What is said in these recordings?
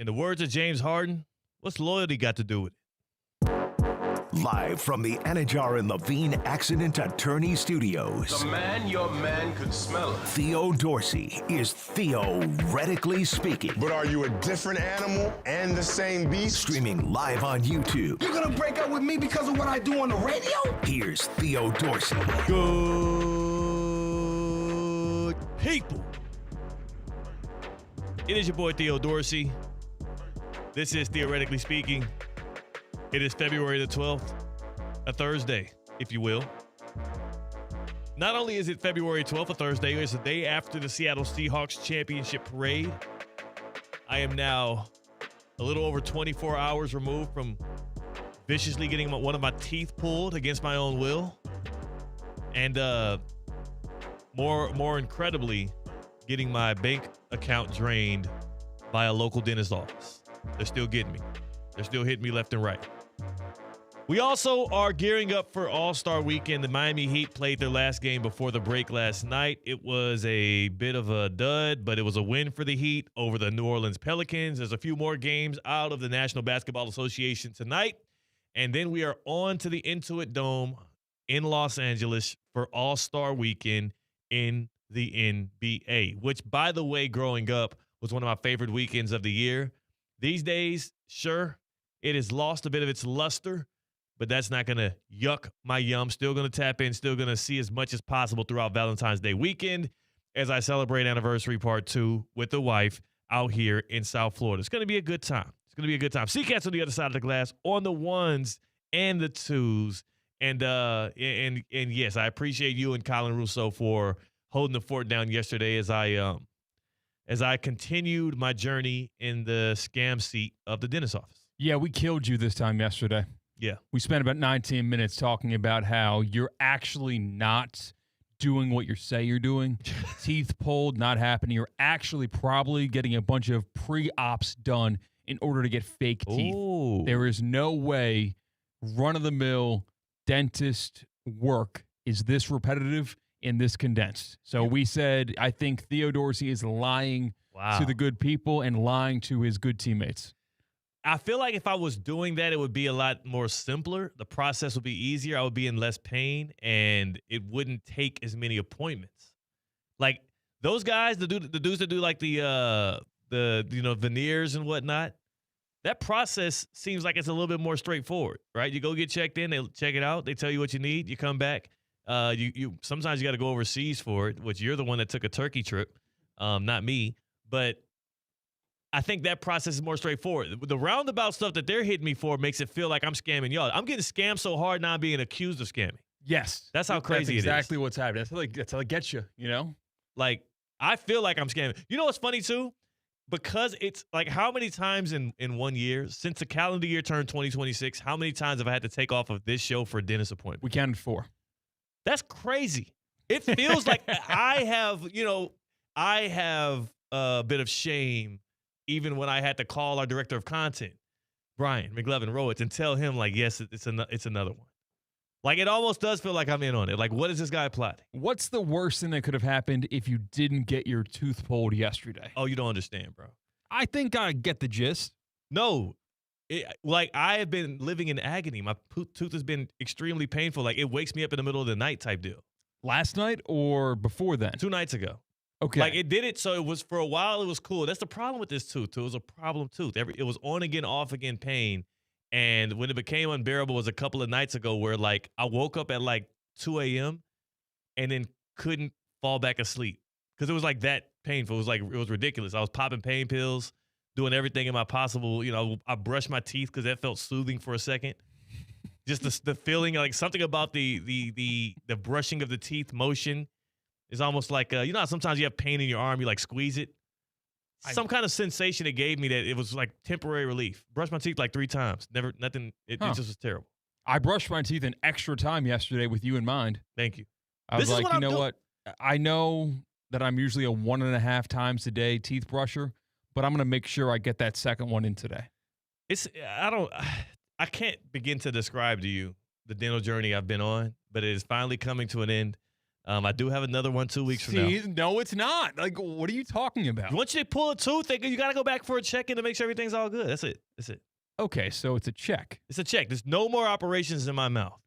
In the words of James Harden, what's loyalty got to do with it? Live from the Anajar and Levine Accident Attorney Studios. The man your man could smell it. Theo Dorsey is theoretically speaking. But are you a different animal and the same beast? Streaming live on YouTube. You're gonna break up with me because of what I do on the radio? Here's Theo Dorsey. Good people. It is your boy Theo Dorsey. This is Theoretically Speaking. It is February the 12th, a Thursday, if you will. Not only is it February 12th, a Thursday, it's the day after the Seattle Seahawks championship parade. I am now a little over 24 hours removed from viciously getting one of my teeth pulled against my own will. And more incredibly, getting my bank account drained by a local dentist office. They're still getting me. They're still hitting me left and right. We also are gearing up for All-Star Weekend. The Miami Heat played their last game before the break last night. It was a bit of a dud, but it was a win for the Heat over the New Orleans Pelicans. There's a few more games out of the National Basketball Association tonight. And then we are on to the Intuit Dome in Los Angeles for All-Star Weekend in the NBA, which, by the way, growing up was one of my favorite weekends of the year. These days, sure, it has lost a bit of its luster, but that's not going to yuck my yum. Still going to tap in, still going to see as much as possible throughout Valentine's Day weekend as I celebrate anniversary part 2 with the wife out here in South Florida. It's going to be a good time. It's going to be a good time. C-Katt's on the other side of the glass on the ones and the twos. And yes, I appreciate you and Colin Russo for holding the fort down yesterday as I continued my journey in the scam seat of the dentist office. Yeah, we killed you this time yesterday. Yeah. We spent about 19 minutes talking about how you're actually not doing what you say you're doing. Teeth pulled, not happening. You're actually probably getting a bunch of pre-ops done in order to get fake teeth. Ooh. There is no way run-of-the-mill dentist work is this repetitive and this condensed. So we said, I think Theo Dorsey is lying to the good people and lying to his good teammates. I feel like if I was doing that, it would be a lot more simpler. The process would be easier. I would be in less pain, and it wouldn't take as many appointments. Like those guys, the dudes that do like the veneers and whatnot, that process seems like it's a little bit more straightforward, right? You go get checked in, they check it out, they tell you what you need, you come back. You sometimes you got to go overseas for it, which you're the one that took a turkey trip, not me, but I think that process is more straightforward. The roundabout stuff that they're hitting me for makes it feel like I'm scamming y'all. I'm getting scammed so hard now I'm being accused of scamming. Yes. That's how crazy it is. That's exactly what's happening. That's how it gets you, you know? Like, I feel like I'm scamming. You know what's funny, too? Because it's like how many times in 1 year, since the calendar year turned 2026, how many times have I had to take off of this show for a dentist appointment? We counted 4. That's crazy. It feels like I have a bit of shame even when I had to call our director of content, Brian McLevin-Rowitz, and tell him, like, yes, it's another one. Like, it almost does feel like I'm in on it. Like, what is this guy plotting? What's the worst thing that could have happened if you didn't get your tooth pulled yesterday? Oh, you don't understand, bro. I think I get the gist. No. Like, I have been living in agony. My tooth has been extremely painful. Like, it wakes me up in the middle of the night type deal. Last night or before then? 2 nights ago. Okay. Like, it did it, so it was, for a while, it was cool. That's the problem with this tooth. It was a problem tooth. It was on again, off again pain. And when it became unbearable was a couple of nights ago where, like, I woke up at, like, 2 a.m. and then couldn't fall back asleep because it was, like, that painful. It was ridiculous. I was popping pain pills, doing everything in my possible. You know, I brushed my teeth because that felt soothing for a second. Just the feeling, like, something about the brushing of the teeth motion is almost like, you know how sometimes you have pain in your arm, you, like, squeeze it? Some kind of sensation it gave me that it was like temporary relief. Brushed my teeth like 3 times. Nothing. It just was terrible. I brushed my teeth an extra time yesterday with you in mind. Thank you. I was like, you know what? I know that I'm usually a 1.5 times a day teeth brusher, but I'm going to make sure I get that second one in today. I can't begin to describe to you the dental journey I've been on, but it is finally coming to an end. I do have another one 2 weeks from now. See, no, it's not. Like, what are you talking about? Once you pull a tooth, you got to go back for a check-in to make sure everything's all good. That's it. Okay, so it's a check. It's a check. There's no more operations in my mouth.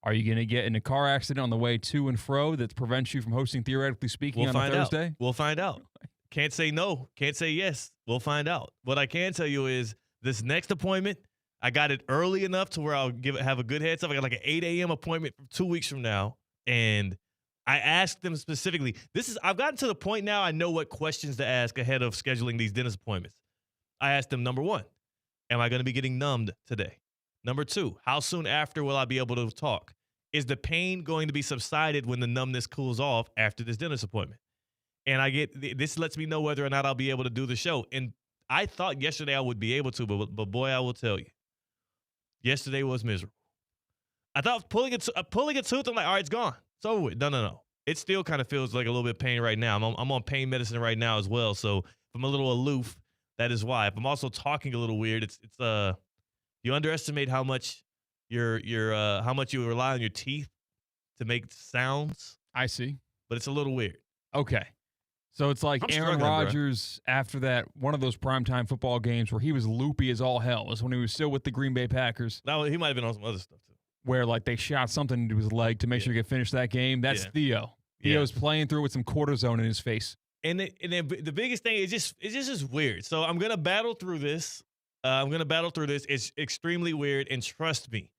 Are you going to get in a car accident on the way to and fro that prevents you from hosting Theoretically Speaking on a Thursday? We'll find out. Can't say no. Can't say yes. We'll find out. What I can tell you is this next appointment, I got it early enough to where I'll have a good heads up. I got like an 8 a.m. appointment 2 weeks from now, and I asked them specifically. I've gotten to the point now I know what questions to ask ahead of scheduling these dentist appointments. I asked them, number 1, am I going to be getting numbed today? Number 2, how soon after will I be able to talk? Is the pain going to be subsided when the numbness cools off after this dentist appointment? And this lets me know whether or not I'll be able to do the show. And I thought yesterday I would be able to, but boy, I will tell you, yesterday was miserable. I thought pulling a tooth, I'm like, all right, it's gone. It's over with. No. It still kind of feels like a little bit of pain right now. I'm on pain medicine right now as well. So if I'm a little aloof, that is why. If I'm also talking a little weird, it's you underestimate how much how much you rely on your teeth to make sounds. I see. But it's a little weird. Okay. So it's like Aaron Rodgers after that one of those primetime football games where he was loopy as all hell. Was when he was still with the Green Bay Packers. Now he might have been on some other stuff too. Where like they shot something into his leg to make sure he could finish that game. That's Theo. Theo's playing through with some cortisone in his face. And the biggest thing is just weird. So I'm gonna battle through this. It's extremely weird, and trust me,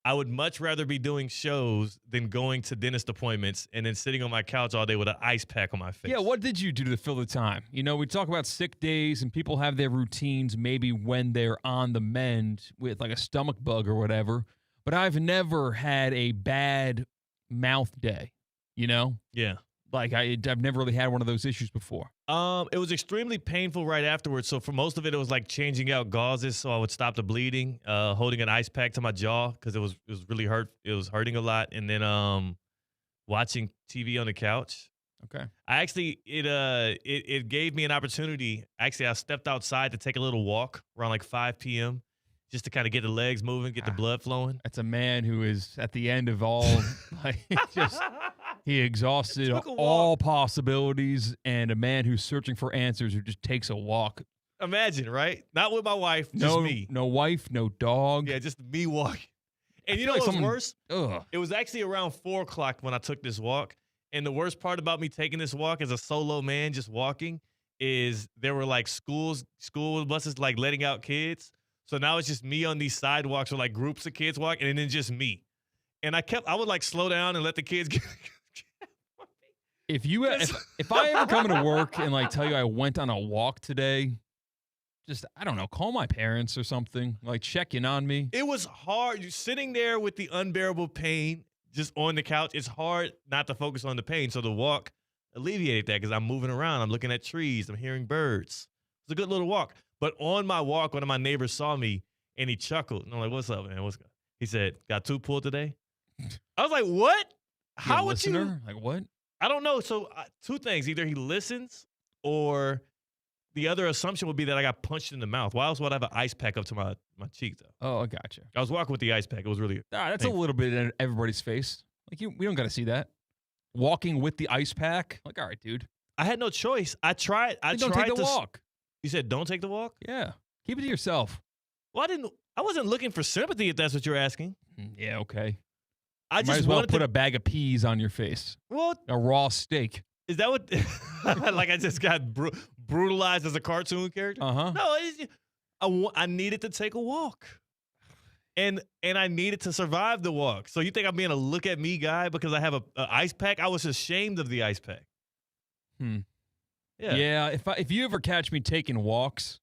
I would much rather be doing shows than going to dentist appointments and then sitting on my couch all day with an ice pack on my face. Yeah, what did you do to fill the time? You know, we talk about sick days and people have their routines maybe when they're on the mend with like a stomach bug or whatever, but I've never had a bad mouth day, you know? Yeah. Like I've never really had one of those issues before. It was extremely painful right afterwards. So for most of it, it was like changing out gauzes so I would stop the bleeding. Holding an ice pack to my jaw because it was really hurt. It was hurting a lot, and then watching TV on the couch. Okay. I actually it gave me an opportunity. Actually, I stepped outside to take a little walk around like 5 p.m. just to kind of get the legs moving, get the blood flowing. That's a man who is at the end of all like just. He exhausted all possibilities, and a man who's searching for answers who just takes a walk. Imagine, right? Not with my wife, just me. No wife, no dog. Yeah, just me walking. And you know what's worse? Ugh. It was actually around 4 o'clock when I took this walk. And the worst part about me taking this walk as a solo man just walking is there were like school buses like letting out kids. So now it's just me on these sidewalks where like groups of kids walk, and then just me. And I would like slow down and let the kids get If I ever come into work and like tell you I went on a walk today, just I don't know, call my parents or something, like check in on me. It was hard. You're sitting there with the unbearable pain just on the couch. It's hard not to focus on the pain. So the walk alleviated that because I'm moving around. I'm looking at trees. I'm hearing birds. It's a good little walk. But on my walk, one of my neighbors saw me and he chuckled. And I'm like, "What's up, man? What's good?" He said, "Got tooth pulled today?" I was like, "What? How would you?" Like what? I don't know. So two things. Either he listens or the other assumption would be that I got punched in the mouth. Why else would I have an ice pack up to my cheek, though? Oh, I gotcha. I was walking with the ice pack. It was really that's painful. A little bit in everybody's face. Like we don't got to see that. Walking with the ice pack. Like, all right, dude. I had no choice. I tried. Don't take the walk. You said don't take the walk? Yeah. Keep it to yourself. Well, I wasn't looking for sympathy if that's what you're asking. Yeah, okay. I might as well put a bag of peas on your face. What? A raw steak. Is that what? Like I just got brutalized as a cartoon character? No, I needed to take a walk, and I needed to survive the walk. So you think I'm being a look at me guy because I have a ice pack? I was ashamed of the ice pack. Yeah. If you ever catch me taking walks,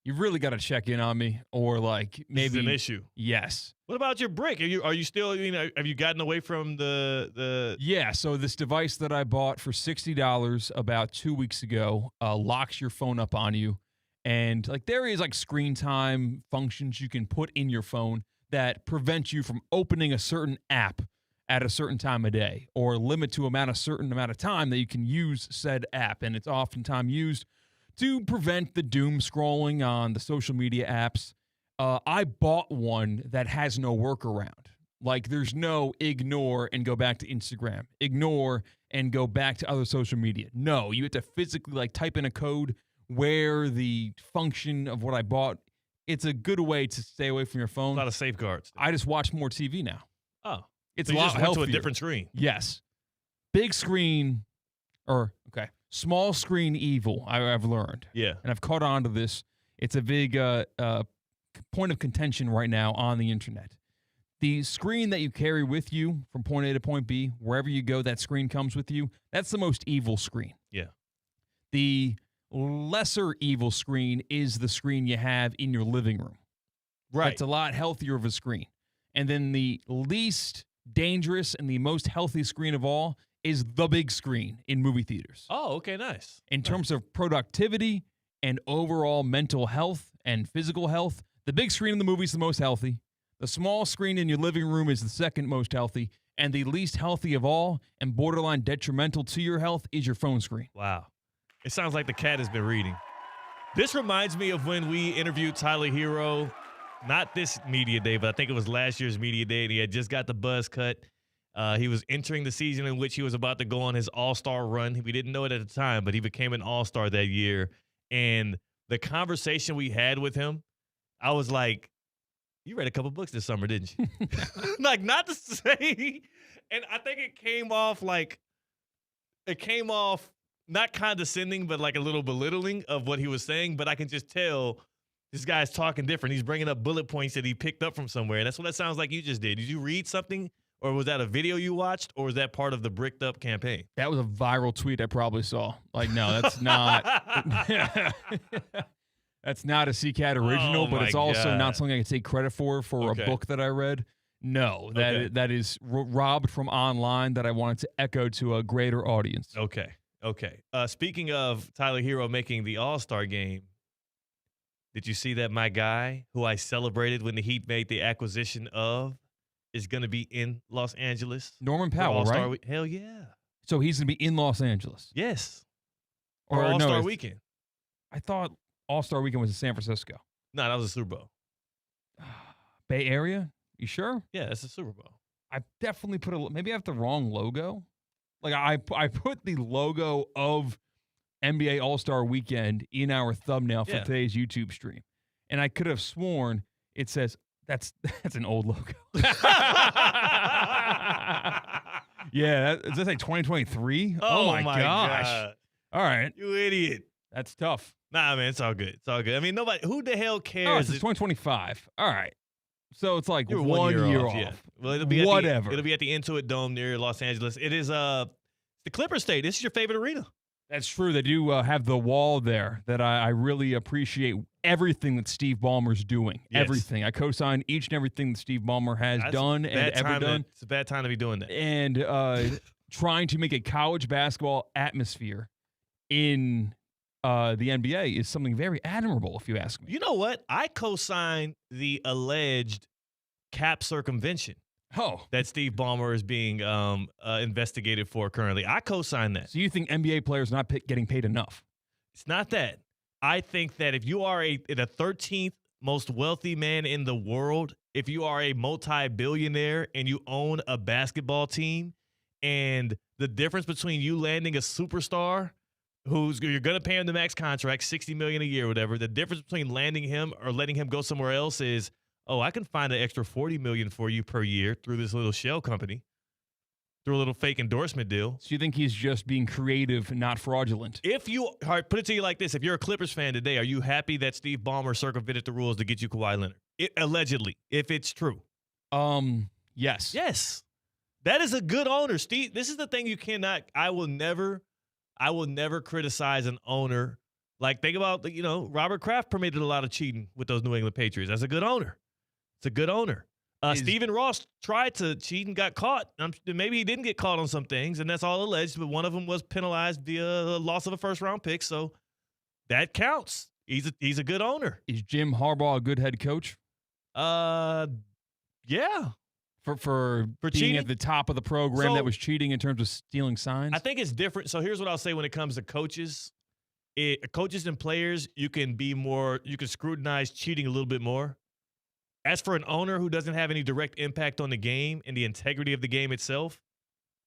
you've really got to check in on me, or like maybe it's an issue. Yes. What about your brick? Are you still? Have you gotten away from the? Yeah. So this device that I bought for $60 about 2 weeks ago locks your phone up on you, and like there is like screen time functions you can put in your phone that prevent you from opening a certain app at a certain time of day, or limit to a certain amount of time that you can use said app, and it's oftentimes used to prevent the doom scrolling on the social media apps. I bought one that has no workaround. Like there's no ignore and go back to Instagram, ignore and go back to other social media. No, you have to physically like type in a code where the function of what I bought. It's a good way to stay away from your phone. A lot of safeguards. I just watch more TV now. Oh, it's so a you lot just went healthier. to a different screen. Yes, big screen, small screen evil. I've learned. Yeah, and I've caught on to this. It's a big point of contention right now on the internet. The screen that you carry with you from point A to point B, wherever you go, that screen comes with you. That's the most evil screen. Yeah. The lesser evil screen is the screen you have in your living room. Right. It's a lot healthier of a screen. And then the least dangerous and the most healthy screen of all is the big screen in movie theaters. Oh, okay, nice. In terms of productivity and overall mental health and physical health, the big screen in the movie is the most healthy. The small screen in your living room is the second most healthy. And the least healthy of all and borderline detrimental to your health is your phone screen. Wow. It sounds like the cat has been reading. This reminds me of when we interviewed Tyler Hero, not this media day, but I think it was last year's media day, and he had just got the buzz cut. He was entering the season in which he was about to go on his all-star run. We didn't know it at the time, but he became an all-star that year. And the conversation we had with him, I was like, you read a couple books this summer, didn't you? Like, not to say, and I think it came off not condescending, but like a little belittling of what he was saying. But I can just tell this guy's talking different. He's bringing up bullet points that he picked up from somewhere. And that's what that sounds like you just did. Did you read something, or was that a video you watched, or was that part of the bricked up campaign? That was a viral tweet I probably saw. Like, no, that's not. That's not a C-Katt original, but it's also not something I can take credit for a book that I read. No, that is robbed from online that I wanted to echo to a greater audience. Okay. Speaking of Tyler Hero making the All-Star game, did you see that my guy, who I celebrated when the Heat made the acquisition of, is going to be in Los Angeles? Norman Powell, right? Hell yeah. So he's going to be in Los Angeles? Yes. Or All-Star Weekend. I thought All-Star Weekend was in San Francisco. No, that was the Super Bowl. Bay Area? You sure? Yeah, that's the Super Bowl. I definitely maybe I have the wrong logo. Like I put the logo of NBA All-Star Weekend in our thumbnail for today's YouTube stream. And I could have sworn it says that's an old logo. Yeah, does that say 2023? Oh my gosh. God. All right. You idiot. That's tough. Nah, man, it's all good. It's all good. I mean, who the hell cares? Oh, it's 2025. All right. So it's like You're 1 year off. Yeah. Well, it'll be whatever. It'll be at the Intuit Dome near Los Angeles. It is the Clipper State. This is your favorite arena. That's true. They do have the wall there that I really appreciate everything that Steve Ballmer's doing. Yes. Everything. I co-sign each and everything that Steve Ballmer has done and ever done. It's a bad time to be doing that. And trying to make a college basketball atmosphere in the NBA is something very admirable, if you ask me. You know what? I co-signed the alleged cap circumvention that Steve Ballmer is being investigated for currently. I co-signed that. So you think NBA players are not getting paid enough? It's not that. I think that if you are the 13th most wealthy man in the world, if you are a multi-billionaire and you own a basketball team, and the difference between you landing a superstar you're going to pay him the max contract, $60 million a year, whatever. The difference between landing him or letting him go somewhere else is, I can find an extra $40 million for you per year through this little shell company, through a little fake endorsement deal. So you think he's just being creative, not fraudulent? All right, put it to you like this. If you're a Clippers fan today, are you happy that Steve Ballmer circumvented the rules to get you Kawhi Leonard? Allegedly, if it's true. Yes. Yes. That is a good owner, Steve. This is the thing you cannot – I will never criticize an owner. Like, think about, Robert Kraft permitted a lot of cheating with those New England Patriots. That's a good owner. It's a good owner. Stephen Ross tried to cheat and got caught. Maybe he didn't get caught on some things, and that's all alleged, but one of them was penalized via the loss of a first-round pick, so that counts. He's a good owner. Is Jim Harbaugh a good head coach? Yeah. For being cheating? at the top of the program that was cheating in terms of stealing signs? I think it's different. So here's what I'll say when it comes to coaches. Coaches and players, you can scrutinize cheating a little bit more. As for an owner who doesn't have any direct impact on the game and the integrity of the game itself,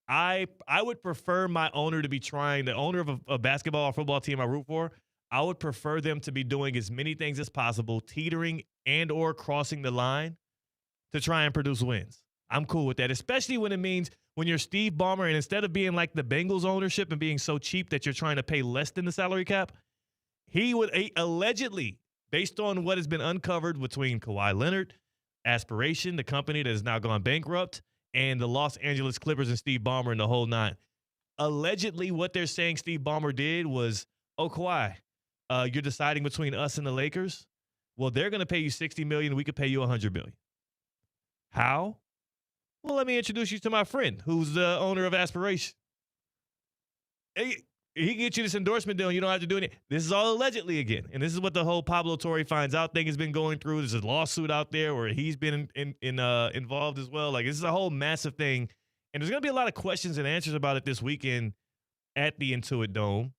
I would prefer my owner to be trying, the owner of a basketball or football team I root for, I would prefer them to be doing as many things as possible, teetering and or crossing the line to try and produce wins. I'm cool with that, especially when it means when you're Steve Ballmer and instead of being like the Bengals ownership and being so cheap that you're trying to pay less than the salary cap, he would allegedly, based on what has been uncovered between Kawhi Leonard, Aspiration, the company that has now gone bankrupt, and the Los Angeles Clippers and Steve Ballmer and the whole nine. Allegedly, what they're saying Steve Ballmer did was, Kawhi, you're deciding between us and the Lakers? Well, they're going to pay you $60 million. We could pay you $100 million. How? Well, let me introduce you to my friend who's the owner of Aspiration. He can get you this endorsement deal and you don't have to do anything. This is all allegedly again. And this is what the whole Pablo Torre finds out thing has been going through. There's a lawsuit out there where he's been involved as well. Like, this is a whole massive thing. And there's going to be a lot of questions and answers about it this weekend at the Intuit Dome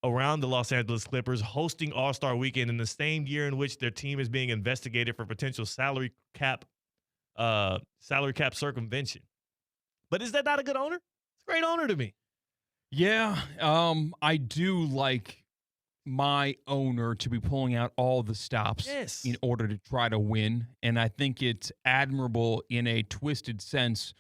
around the Los Angeles Clippers hosting All-Star Weekend in the same year in which their team is being investigated for potential salary cap circumvention. But is that not a good owner? It's a great owner to me. Yeah, I do like my owner to be pulling out all the stops in order to try to win. And I think it's admirable in a twisted sense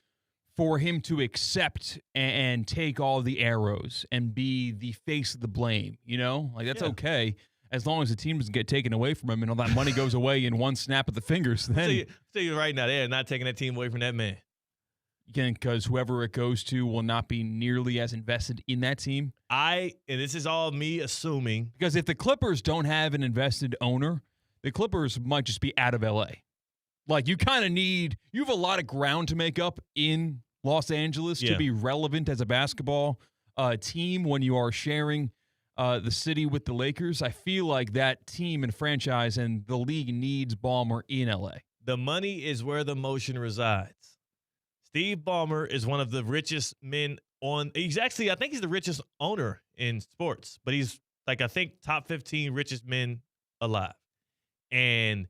for him to accept and take all the arrows and be the face of the blame, you know? Like, that's okay as long as the team doesn't get taken away from him and all that money goes away in one snap of the fingers. Then I'll tell you right now, they're not taking that team away from that man. Again, because whoever it goes to will not be nearly as invested in that team. And this is all me assuming. Because if the Clippers don't have an invested owner, the Clippers might just be out of L.A. Like, you kind of you have a lot of ground to make up in Los Angeles to be relevant as a basketball team when you are sharing the city with the Lakers. I feel like that team and franchise and the league needs Ballmer in L.A. The money is where the motion resides. Steve Ballmer is one of the richest men he's actually, I think he's the richest owner in sports, but he's like, I think top 15 richest men alive. And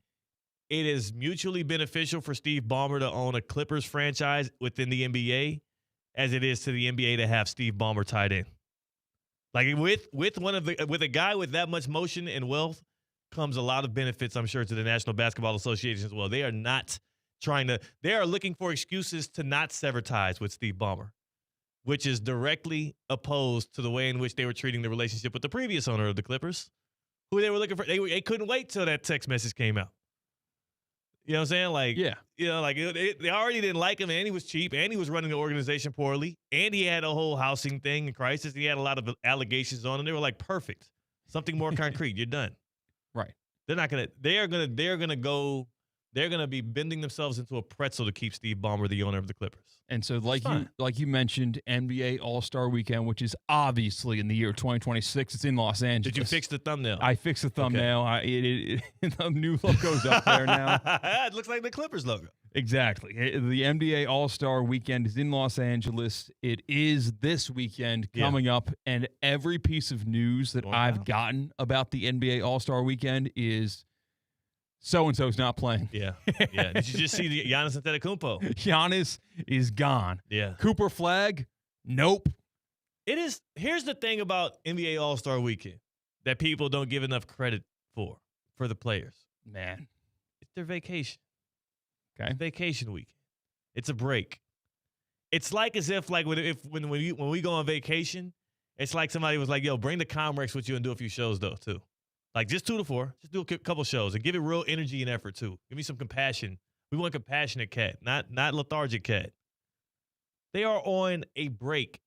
it is mutually beneficial for Steve Ballmer to own a Clippers franchise within the NBA as it is to the NBA to have Steve Ballmer tied in. Like, with a guy with that much motion and wealth comes a lot of benefits, I'm sure, to the National Basketball Association as well. They are looking for excuses to not sever ties with Steve Ballmer, which is directly opposed to the way in which they were treating the relationship with the previous owner of the Clippers, who they were looking for. They couldn't wait till that text message came out. You know what I'm saying? Like, yeah. You know, like they already didn't like him, and he was cheap, and he was running the organization poorly, and he had a whole housing thing in crisis. He had a lot of allegations on him. They were like, perfect. Something more concrete. You're done. Right. They're gonna be bending themselves into a pretzel to keep Steve Ballmer the owner of the Clippers. And so, like you mentioned, NBA All-Star Weekend, which is obviously in the year 2026. It's in Los Angeles. Did you fix the thumbnail? I fixed the thumbnail. Okay. The new logo's up there now. It looks like the Clippers logo. Exactly. The NBA All-Star Weekend is in Los Angeles. It is this weekend coming up, and every piece of news that I've gotten about the NBA All-Star Weekend is so-and-so's not playing. Yeah. Did you just see the Giannis Antetokounmpo? Giannis is gone. Yeah. Cooper Flag? Nope. Here's the thing about NBA All-Star Weekend that people don't give enough credit for the players. Man. It's their vacation. Okay. Vacation weekend. It's a break. It's like as if like when we go on vacation, it's like somebody was like, yo, bring the Comrex with you and do a few shows though too. Like just 2 to 4, just do a couple shows and give it real energy and effort too. Give me some compassion. We want compassionate cat, not lethargic cat. They are on a break.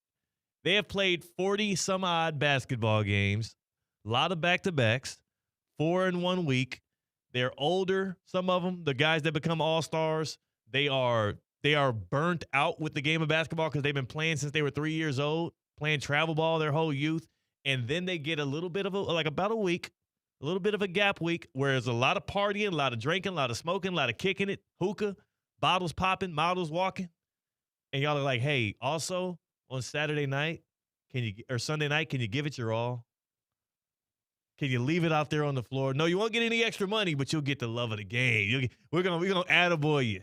They have played 40 some odd basketball games, a lot of back-to-backs, 4 in 1 week. They're older, some of them, the guys that become all-stars. They are burnt out with the game of basketball because they've been playing since they were 3 years old, playing travel ball their whole youth. And then they get a little bit of about a week, a little bit of a gap week where there's a lot of partying, a lot of drinking, a lot of smoking, a lot of kicking it, hookah, bottles popping, models walking. And y'all are like, hey, also on Saturday night, or Sunday night, can you give it your all? Can you leave it out there on the floor? No, you won't get any extra money, but you'll get the love of the game. We're gonna attaboy you.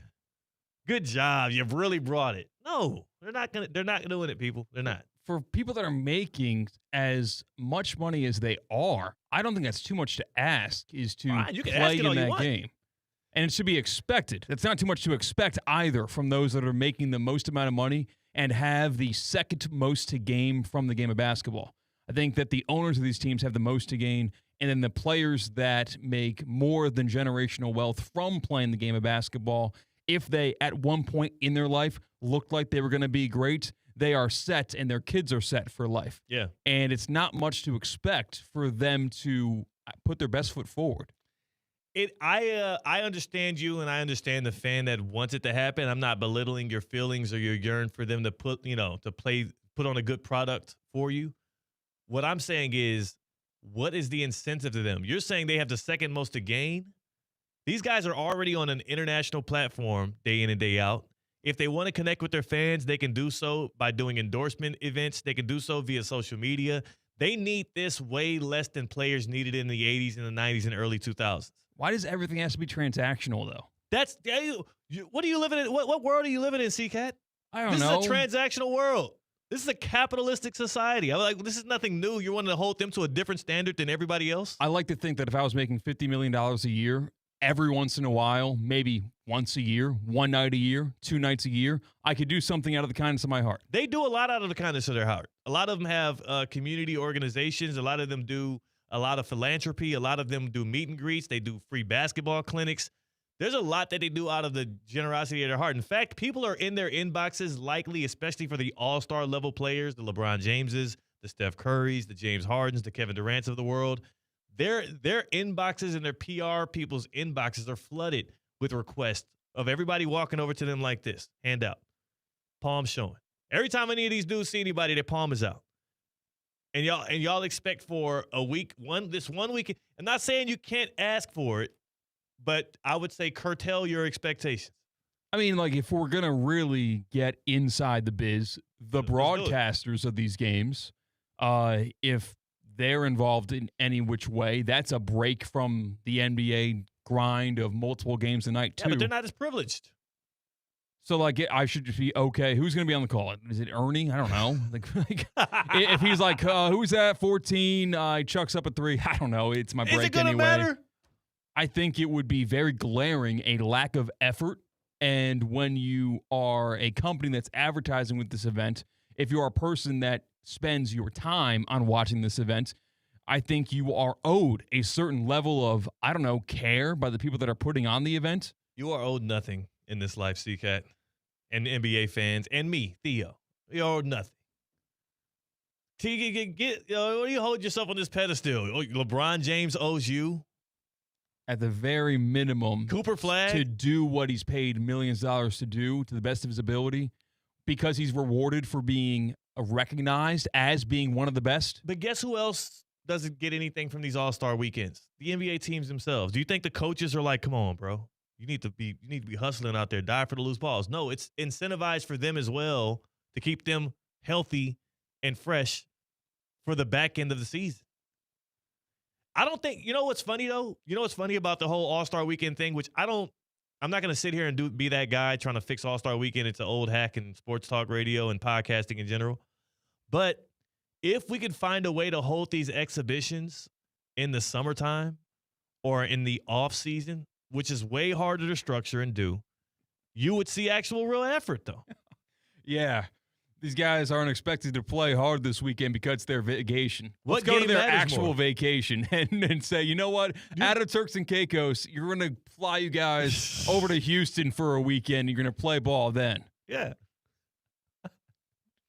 Good job. You've really brought it. No, they're not doing it, people. They're not. For people that are making as much money as they are, I don't think that's too much to ask, is to play in that game. And it should be expected. That's not too much to expect either from those that are making the most amount of money and have the second most to gain from the game of basketball. I think that the owners of these teams have the most to gain, and then the players that make more than generational wealth from playing the game of basketball, if they at one point in their life looked like they were going to be great, they are set and their kids are set for life. Yeah. And it's not much to expect for them to put their best foot forward. I understand you, and I understand the fan that wants it to happen. I'm not belittling your feelings or your yearn for them to put on a good product for you. What I'm saying is, what is the incentive to them? You're saying they have the second most to gain? These guys are already on an international platform day in and day out. If they want to connect with their fans, they can do so by doing endorsement events. They can do so via social media. They need this way less than players needed in the 80s and the 90s and early 2000s. Why does everything have to be transactional, though? What are you living in? What world are you living in, C-Katt? I don't know. This is a transactional world. This is a capitalistic society. I'm like, this is nothing new. You're wanting to hold them to a different standard than everybody else? I like to think that if I was making $50 million a year, every once in a while, maybe once a year, one night a year, 2 nights a year, I could do something out of the kindness of my heart. They do a lot out of the kindness of their heart. A lot of them have community organizations. A lot of them do a lot of philanthropy. A lot of them do meet and greets. They do free basketball clinics. There's a lot that they do out of the generosity of their heart. In fact, people are in their inboxes likely, especially for the all-star level players, the LeBron Jameses, the Steph Currys, the James Hardens, the Kevin Durants of the world. Their inboxes and their PR people's inboxes are flooded with requests of everybody walking over to them like this, hand out, palm showing. Every time any of these dudes see anybody, their palm is out. And y'all expect for this 1 week. I'm not saying you can't ask for it, but I would say curtail your expectations. I mean, like, if we're going to really get inside the biz, the broadcasters of these games, if they're involved in any which way, that's a break from the NBA grind of multiple games a night, too. Yeah, but they're not as privileged. So, like, I should just be, okay, who's going to be on the call? Is it Ernie? I don't know. If he's like, who's that, 14, he chucks up a 3. I don't know. It's my break anyway. Is it going to matter? I think it would be very glaring, a lack of effort. And when you are a company that's advertising with this event, if you are a person that spends your time on watching this event, I think you are owed a certain level of, I don't know, care by the people that are putting on the event. You are owed nothing in this life, C-Katt, and NBA fans, and me, Theo. You are owed nothing. What do you hold yourself on this pedestal? LeBron James owes you? At the very minimum, Cooper Flag, to do what he's paid millions of dollars to do to the best of his ability, because he's rewarded for being recognized as being one of the best. But guess who else doesn't get anything from these All-Star weekends? The NBA teams themselves. Do you think the coaches are like, come on, bro? You need to be hustling out there, die for the loose balls. No, it's incentivized for them as well to keep them healthy and fresh for the back end of the season. I don't think, you know what's funny, though? You know what's funny about the whole All-Star Weekend thing, which I'm not going to sit here and be that guy trying to fix All-Star Weekend. It's an old hack in sports talk radio and podcasting in general. But if we could find a way to hold these exhibitions in the summertime or in the off-season, which is way harder to structure and do, you would see actual real effort, though. Yeah. These guys aren't expected to play hard this weekend because it's their vacation. Let's go to their actual vacation and say, you know what? Out of Turks and Caicos, you're going to fly you guys over to Houston for a weekend. You're going to play ball then. Yeah.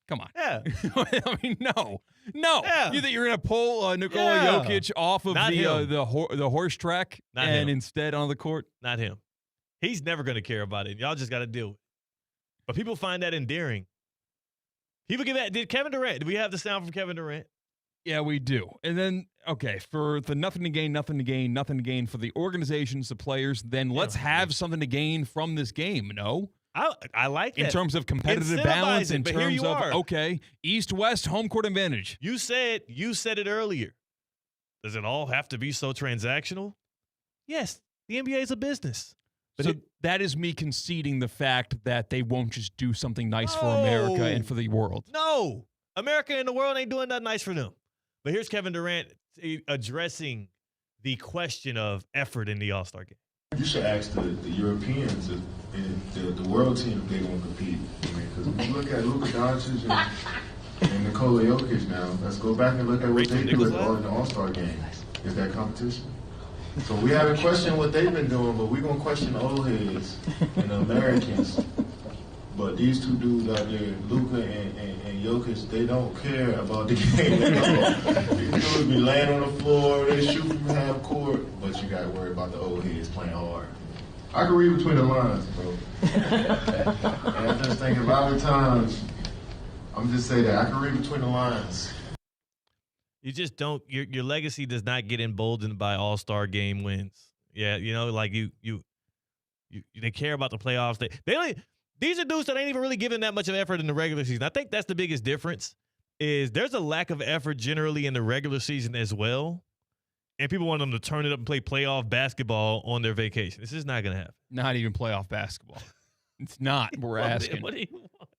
Come on. Yeah. I mean, no. Yeah. You think you're going to pull Nikola Jokic off of the horse track instead on the court? Not him. He's never going to care about it. Y'all just got to deal with it. But people find that endearing. People give that. Did Kevin Durant? Do we have the sound from Kevin Durant? Yeah, we do. And then, okay, for the nothing to gain for the organizations, the players, then let's have something to gain from this game, no? I like that. In terms of competitive balance, in terms of, okay, East-West home court advantage. You said it earlier. Does it all have to be so transactional? Yes, the NBA is a business. But so that is me conceding the fact that they won't just do something nice for America and for the world. No. America and the world ain't doing nothing nice for them. But here's Kevin Durant addressing the question of effort in the All-Star game. You should ask the Europeans if the world team if they going to compete. Because if you look at Luka Doncic and Nikola Jokic now, let's go back and look at what they do in the All-Star game. Is that competition? So we haven't questioned what they've been doing, but we're going to question the old heads and the Americans. But these two dudes out there, Luka and Jokic, they don't care about the game at all. These dudes be laying on the floor, they shoot from half court, but you got to worry about the old heads playing hard. I can read between the lines, bro. And I just think a lot of times, I'm just saying that I can read between the lines. You just don't. Your legacy does not get emboldened by All-Star game wins. Yeah, you know, like you they care about the playoffs. They don't. These are dudes that ain't even really giving that much of effort in the regular season. I think that's the biggest difference. Is there's a lack of effort generally in the regular season as well, and people want them to turn it up and play playoff basketball on their vacation. This is not going to happen. Not even playoff basketball. It's not what we're asking. What do you want?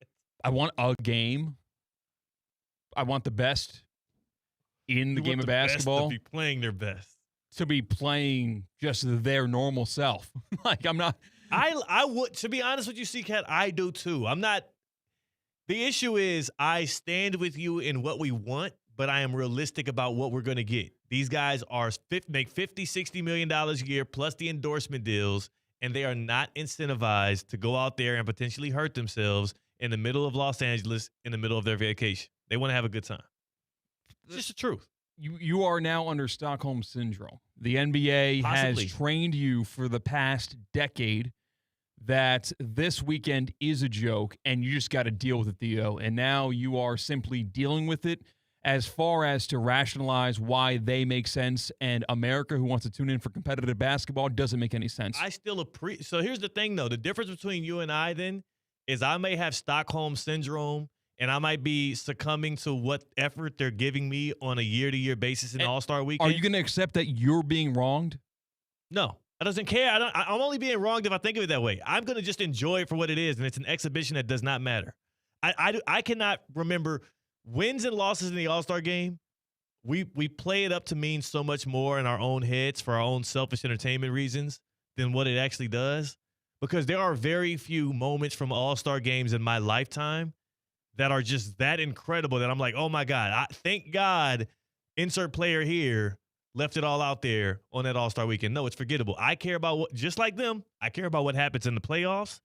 I want a game. I want the best in the game of basketball. To be playing their best. To be playing just their normal self. Like, I'm not. I would, to be honest with you, C-Katt, I do too. I'm not. The issue is I stand with you in what we want, but I am realistic about what we're going to get. These guys make $50, $60 million a year plus the endorsement deals, and they are not incentivized to go out there and potentially hurt themselves in the middle of Los Angeles in the middle of their vacation. They want to have a good time. It's just the truth. You are now under Stockholm Syndrome. The NBA Possibly. has trained you for the past decade that this weekend is a joke, and you just got to deal with it, Theo. And now you are simply dealing with it as far as to rationalize why they make sense, and America, who wants to tune in for competitive basketball, doesn't make any sense. I still So here's the thing, though. The difference between you and I, then, is I may have Stockholm Syndrome, and I might be succumbing to what effort they're giving me on a year-to-year basis in the All-Star Weekend. Are you going to accept that you're being wronged? No. I doesn't care. I'm only being wronged if I think of it that way. I'm going to just enjoy it for what it is, and it's an exhibition that does not matter. I cannot remember wins and losses in the All-Star game. We play it up to mean so much more in our own heads for our own selfish entertainment reasons than what it actually does, because there are very few moments from All-Star games in my lifetime that are just that incredible that I'm like, oh, my God, thank God, insert player here, left it all out there on that All-Star weekend. No, it's forgettable. I care about just like them, I care about what happens in the playoffs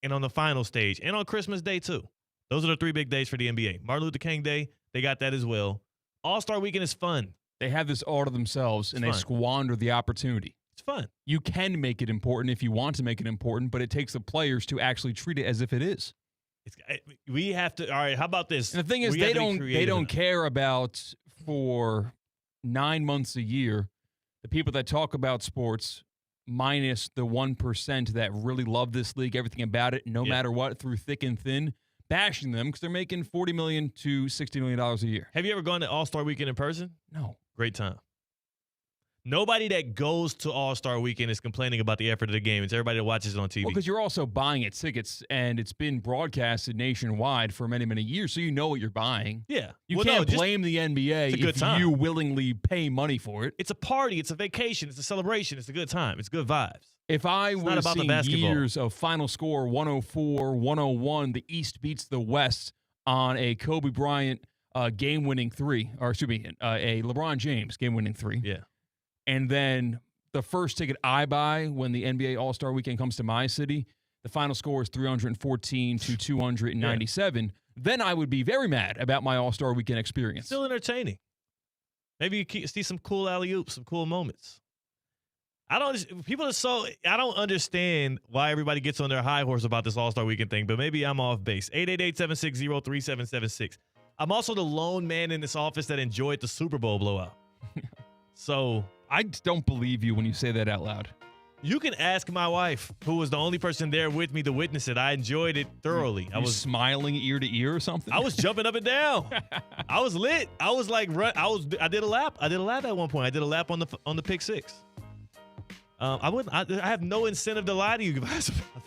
and on the final stage and on Christmas Day, too. Those are the 3 big days for the NBA. Martin Luther King Day, they got that as well. All-Star weekend is fun. They have this all to themselves, and they squander the opportunity. It's fun. You can make it important if you want to make it important, but it takes the players to actually treat it as if it is. We have to. All right, how about this? And the thing is, they don't care about, for 9 months a year, the people that talk about sports minus the 1% that really love this league, everything about it, no matter what, through thick and thin, bashing them because they're making $40 million to $60 million a year. Have you ever gone to All-Star Weekend in person? No. Great time. Nobody that goes to All-Star Weekend is complaining about the effort of the game. It's everybody that watches it on TV. Well, because you're also buying it tickets, and it's been broadcasted nationwide for many, many years, so you know what you're buying. Yeah. You can't blame the NBA if you willingly pay money for it. It's a party. It's a vacation. It's a celebration. It's a good time. It's good vibes. If I was seeing years of final score 104-101, the East beats the West on a Kobe Bryant game-winning three, or excuse me, a LeBron James game-winning three. Yeah. And then the first ticket I buy when the NBA All-Star Weekend comes to my city, the final score is 314 to 297. Yeah. Then I would be very mad about my All-Star Weekend experience. Still entertaining. Maybe you see some cool alley-oops, some cool moments. I don't understand why everybody gets on their high horse about this All-Star Weekend thing, but maybe I'm off base. 888-760-3776. I'm also the lone man in this office that enjoyed the Super Bowl blowout. So I don't believe you when you say that out loud. You can ask my wife, who was the only person there with me to witness it. I enjoyed it thoroughly. I was smiling ear to ear or something. I was jumping up and down. I was lit. I was like, I did a lap. I did a lap at one point. I did a lap on the pick six. I have no incentive to lie to you guys about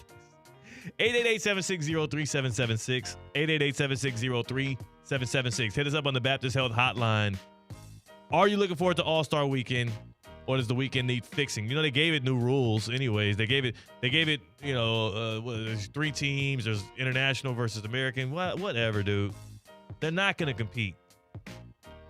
this. 888-760-3776. 888-760-3776. Hit us up on the Baptist Health Hotline. Are you looking forward to All-Star Weekend? Or does the weekend need fixing? You know, they gave it new rules anyways. They gave it, you know, there's 3 teams. There's international versus American. Whatever, dude. They're not going to compete.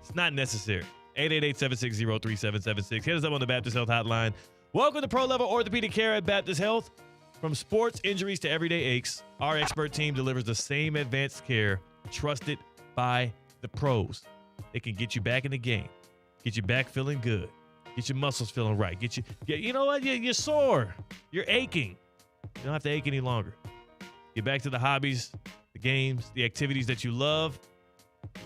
It's not necessary. 888-760-3776. Hit us up on the Baptist Health Hotline. Welcome to Pro Level Orthopedic Care at Baptist Health. From sports injuries to everyday aches, our expert team delivers the same advanced care trusted by the pros. They can get you back in the game, get you back feeling good. Get your muscles feeling right. You know what? You're sore. You're aching. You don't have to ache any longer. Get back to the hobbies, the games, the activities that you love.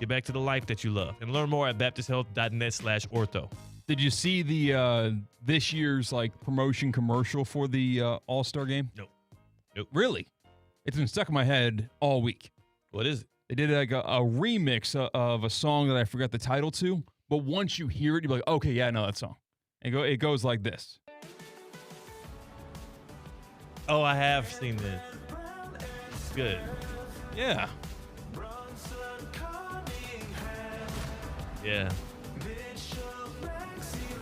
Get back to the life that you love. And learn more at baptisthealth.net/ortho. Did you see the this year's promotion commercial for the All-Star game? Nope. Really? It's been stuck in my head all week. What is it? They did a remix of a song that I forgot the title to. But once you hear it, you'll be like, okay, yeah, I know that song. It goes like this. Oh, I have seen this. It's good. Yeah. Yeah.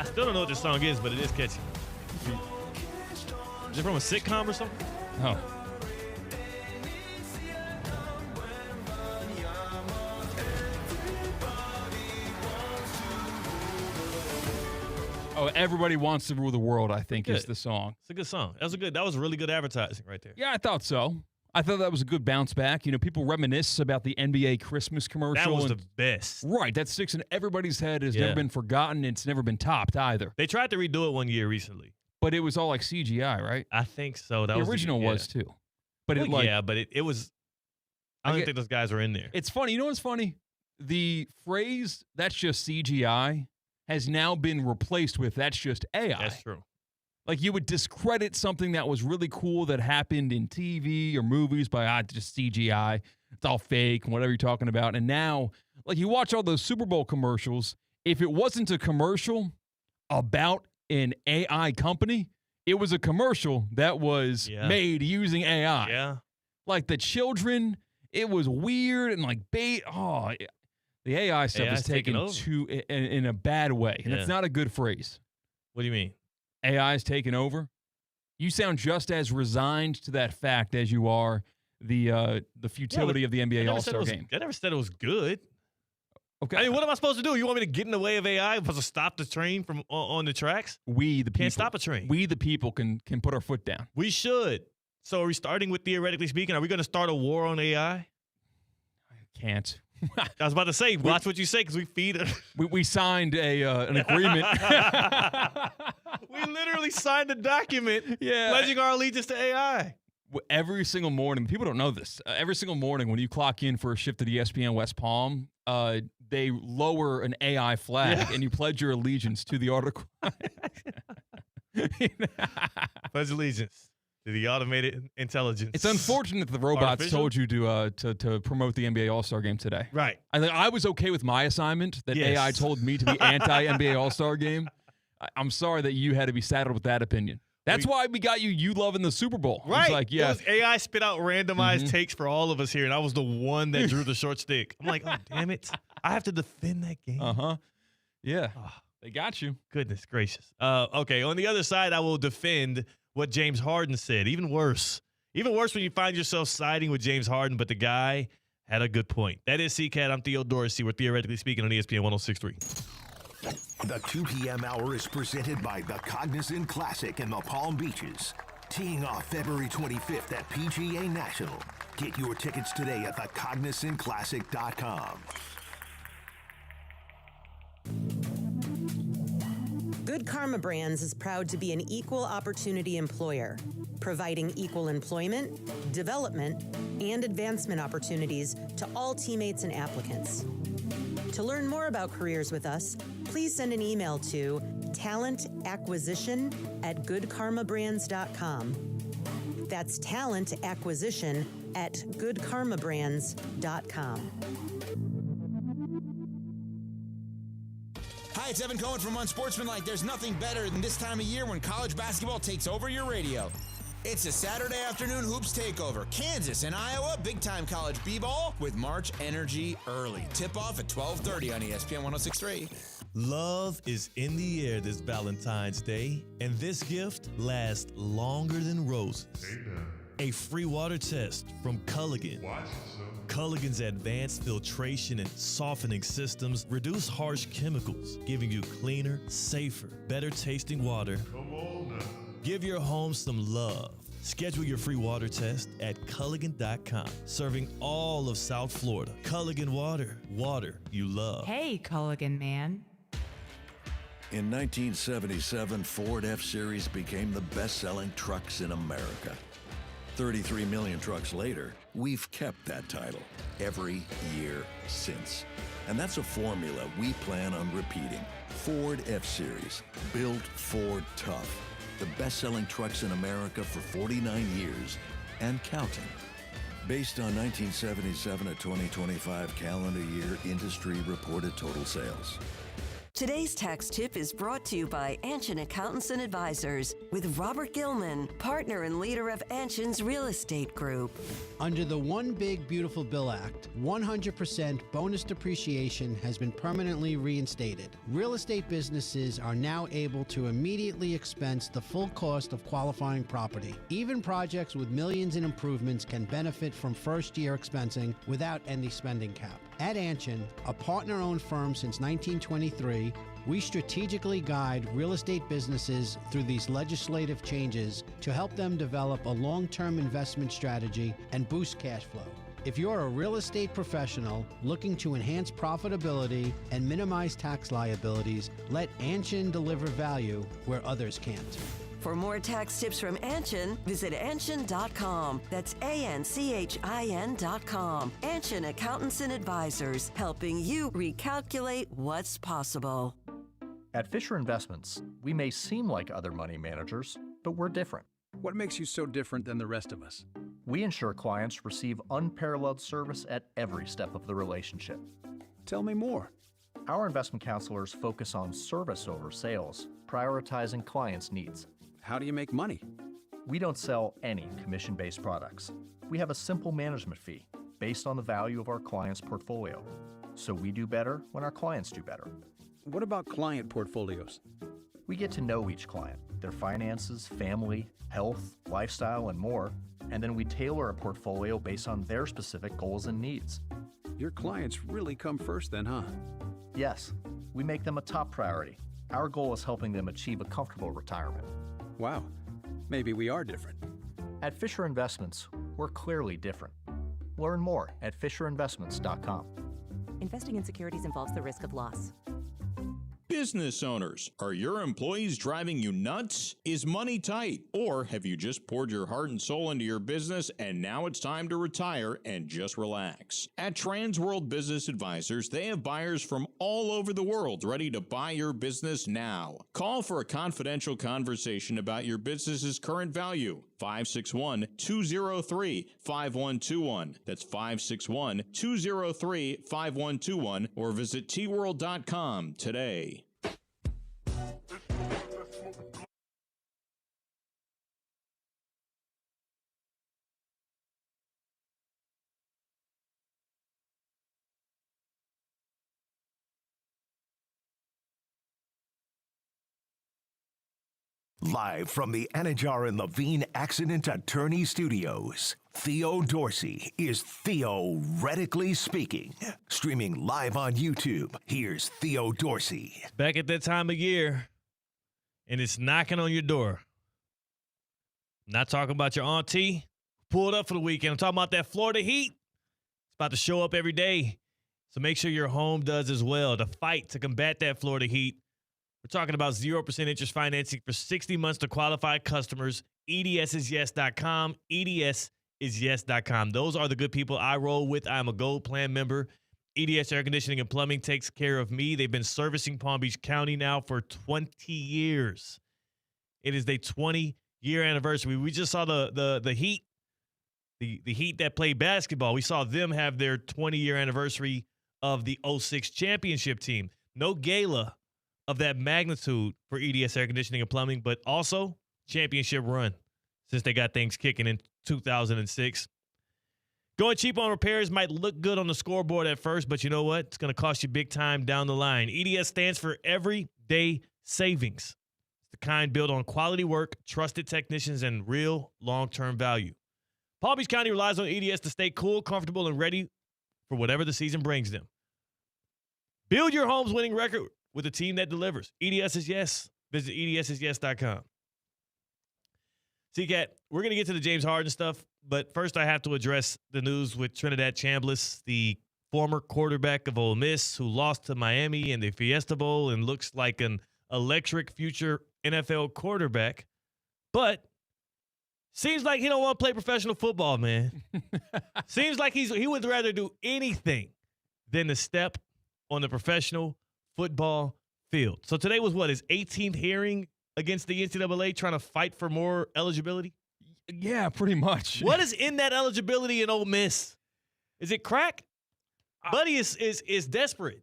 I still don't know what this song is, but it is catchy. Is it from a sitcom or something? Oh. Oh, Everybody Wants to Rule the World, I think, is the song. It's a good song. That was really good advertising right there. Yeah, I thought so. I thought that was a good bounce back. You know, people reminisce about the NBA Christmas commercial. That was the best. Right. That sticks in everybody's head. Has never been forgotten. It's never been topped either. They tried to redo it one year recently. But it was all like CGI, right? I think so. The original was too. But it was. I don't think those guys were in there. It's funny. You know what's funny? The phrase, that's just CGI, has now been replaced with that's just AI. That's true. Like you would discredit something that was really cool that happened in TV or movies by just CGI. It's all fake and whatever you're talking about. And now, like you watch all those Super Bowl commercials, if it wasn't a commercial about an AI company, it was a commercial that was made using AI. Yeah. Like the children, it was weird and like bait. Oh, the AI stuff is taken in a bad way. And it's not a good phrase. What do you mean? AI is taking over. You sound just as resigned to that fact as you are the futility of the NBA All-Star game. I never said it was good. Okay. I mean, what am I supposed to do? You want me to get in the way of AI? I'm supposed to stop the train from on the tracks? We, the people. Can't stop a train. We, the people, can put our foot down. We should. So are we starting with theoretically speaking? Are we going to start a war on AI? I can't. I was about to say, watch what you say because we feed it. We signed an agreement. We literally signed a document pledging our allegiance to AI. Every single morning, people don't know this. Every single morning when you clock in for a shift at ESPN West Palm, they lower an AI flag and you pledge your allegiance to the article. Pledge allegiance to the automated intelligence. It's unfortunate that the robots told you to promote the NBA All-Star game today. Right. I was okay with my assignment that AI told me to be anti-NBA All-Star game. I'm sorry that you had to be saddled with that opinion. That's why we got you loving the Super Bowl. Right. It's like, it was AI spit out randomized takes for all of us here, and I was the one that drew the short stick. I'm like, oh, damn it. I have to defend that game. Uh-huh. Yeah. They got you. Goodness gracious. Okay, on the other side, I will defend what James Harden said. Even worse. Even worse when you find yourself siding with James Harden, but the guy had a good point. That is C-Katt. I'm Theo Dorsey. We're theoretically speaking on ESPN 106.3. The 2 p.m. hour is presented by the Cognizant Classic in the Palm Beaches. Teeing off February 25th at PGA National. Get your tickets today at thecognizantclassic.com. Good Karma Brands is proud to be an equal opportunity employer, providing equal employment, development, and advancement opportunities to all teammates and applicants. To learn more about careers with us, please send an email to talentacquisition@goodkarmabrands.com. That's talentacquisition@goodkarmabrands.com. Hi, it's Evan Cohen from Unsportsmanlike. There's nothing better than this time of year when college basketball takes over your radio. It's a Saturday afternoon hoops takeover. Kansas and Iowa, big-time college b-ball with March Energy early. Tip-off at 12:30 on ESPN 106.3. Love is in the air this Valentine's Day, and this gift lasts longer than roses. A free water test from Culligan. Culligan's advanced filtration and softening systems reduce harsh chemicals, giving you cleaner, safer, better tasting water. Come on now. Give your home some love. Schedule your free water test at Culligan.com. Serving all of South Florida. Culligan Water. Water you love. Hey, Culligan man. In 1977, Ford F-Series became the best-selling trucks in America. 33 million trucks later, we've kept that title every year since. And that's a formula we plan on repeating. Ford F-Series, built Ford tough. The best-selling trucks in America for 49 years and counting. Based on 1977 to 2025 calendar year industry reported total sales. Today's tax tip is brought to you by Anshin Accountants and Advisors with Robert Gilman, partner and leader of Anshin's Real Estate Group. Under the One Big Beautiful Bill Act, 100% bonus depreciation has been permanently reinstated. Real estate businesses are now able to immediately expense the full cost of qualifying property. Even projects with millions in improvements can benefit from first-year expensing without any spending cap. At Anshin, a partner-owned firm since 1923, we strategically guide real estate businesses through these legislative changes to help them develop a long-term investment strategy and boost cash flow. If you're a real estate professional looking to enhance profitability and minimize tax liabilities, let Anshin deliver value where others can't. For more tax tips from Anshin, visit Anshin.com. That's ANCHIN.com. Anshin Accountants and Advisors, helping you recalculate what's possible. At Fisher Investments, we may seem like other money managers, but we're different. What makes you so different than the rest of us? We ensure clients receive unparalleled service at every step of the relationship. Tell me more. Our investment counselors focus on service over sales, prioritizing clients' needs. How do you make money? We don't sell any commission-based products. We have a simple management fee based on the value of our client's portfolio. So we do better when our clients do better. What about client portfolios? We get to know each client, their finances, family, health, lifestyle, and more, and then we tailor a portfolio based on their specific goals and needs. Your clients really come first then, huh? Yes, we make them a top priority. Our goal is helping them achieve a comfortable retirement. Wow, maybe we are different. At Fisher Investments, we're clearly different. Learn more at FisherInvestments.com. Investing in securities involves the risk of loss. Business owners, are your employees driving you nuts? Is money tight? Or have you just poured your heart and soul into your business and now it's time to retire and just relax? At Transworld Business Advisors, they have buyers from all over the world ready to buy your business now. Call for a confidential conversation about your business's current value. 561-203-5121. That's 561-203-5121 or visit tworld.com today. Live from the Anajar and Levine Accident Attorney Studios, Theo Dorsey is theoretically speaking. Streaming live on YouTube, here's Theo Dorsey. Back at that time of year, and it's knocking on your door. I'm not talking about your auntie who pulled up for the weekend. I'm talking about that Florida heat. It's about to show up every day. So make sure your home does as well. To fight to combat that Florida heat, we're talking about 0% interest financing for 60 months to qualified customers. EDSIsYes.com. EDSIsYes.com. Those are the good people I roll with. I'm a Gold Plan member. EDS Air Conditioning and Plumbing takes care of me. They've been servicing Palm Beach County now for 20 years. It is their 20-year anniversary. We just saw the Heat, the Heat that play basketball. We saw them have their 20-year anniversary of the 06 championship team. No gala of that magnitude for EDS Air Conditioning and Plumbing, but also championship run since they got things kicking in 2006. Going cheap on repairs might look good on the scoreboard at first, but you know what? It's going to cost you big time down the line. EDS stands for Everyday Savings. It's the kind built on quality work, trusted technicians, and real long-term value. Palm Beach County relies on EDS to stay cool, comfortable, and ready for whatever the season brings them. Build your home's winning record with a team that delivers. EDS is yes. Visit edsisyes.com. C-Katt, we're going to get to the James Harden stuff, but first I have to address the news with Trinidad Chambliss, the former quarterback of Ole Miss who lost to Miami in the Fiesta Bowl and looks like an electric future NFL quarterback, but seems like he don't want to play professional football, man. Seems like he would rather do anything than to step on the professional football field. So today was his 18th hearing against the NCAA trying to fight for more eligibility? Yeah, pretty much. What is in that eligibility in Ole Miss? Is it crack? Buddy is desperate.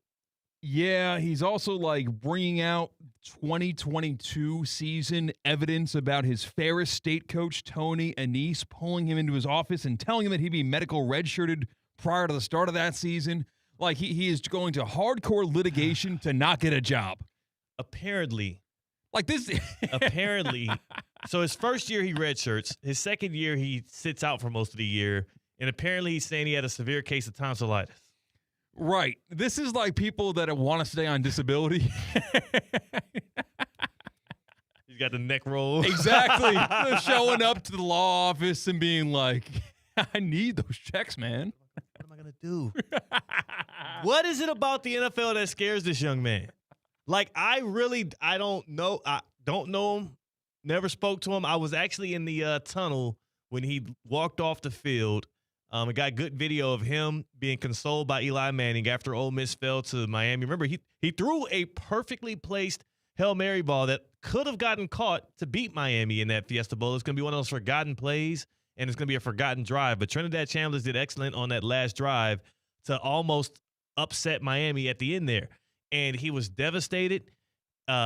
Yeah, he's also like bringing out 2022 season evidence about his Ferris State coach, Tony Annese, pulling him into his office and telling him that he'd be medical redshirted prior to the start of that season. Like he is going to hardcore litigation to not get a job. Apparently. Like this. Apparently. So his first year he redshirts. His second year he sits out for most of the year. And apparently he's saying he had a severe case of tonsillitis. Right. This is like people that want to stay on disability. He's got the neck roll. Exactly. They're showing up to the law office and being like, I need those checks, man. What am I going to do? What is it about the NFL that scares this young man? Like, I don't know. I don't know him. Never spoke to him. I was actually in the tunnel when he walked off the field. I got good video of him being consoled by Eli Manning after Ole Miss fell to Miami. Remember, he threw a perfectly placed Hail Mary ball that could have gotten caught to beat Miami in that Fiesta Bowl. It's going to be one of those forgotten plays, and it's going to be a forgotten drive. But Trinidad Chambliss did excellent on that last drive to almost upset Miami at the end there. And he was devastated.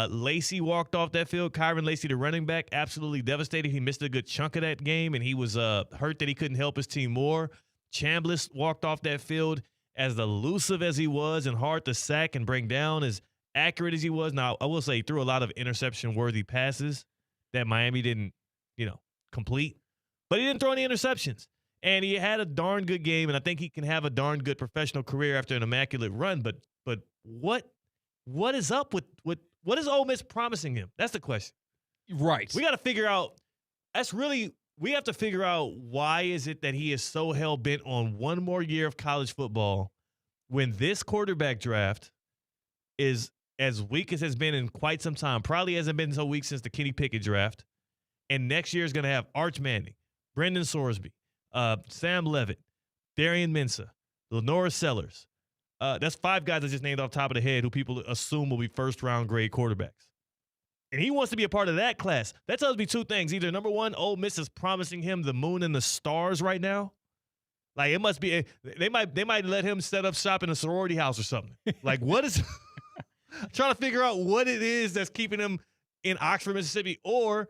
Lacey walked off that field. Kyron Lacey, the running back, absolutely devastated. He missed a good chunk of that game, and he was hurt that he couldn't help his team more. Chambliss walked off that field as elusive as he was and hard to sack and bring down, as accurate as he was. Now, I will say he threw a lot of interception-worthy passes that Miami didn't, complete. But he didn't throw any interceptions. And he had a darn good game, and I think he can have a darn good professional career after an immaculate run. But what is up with what is Ole Miss promising him? That's the question. Right. We got to figure out. We have to figure out why is it that he is so hell-bent on one more year of college football when this quarterback draft is as weak as it's been in quite some time. Probably hasn't been so weak since the Kenny Pickett draft. And next year is going to have Arch Manning, Brendan Sorsby, Sam Levitt, Darian Mensah, Lenora Sellers. That's 5 guys I just named off the top of the head who people assume will be first-round grade quarterbacks. And he wants to be a part of that class. That tells me 2 things. Either, number one, Ole Miss is promising him the moon and the stars right now. Like, it must be they might let him set up shop in a sorority house or something. Like, what is – trying to figure out what it is that's keeping him in Oxford, Mississippi. Or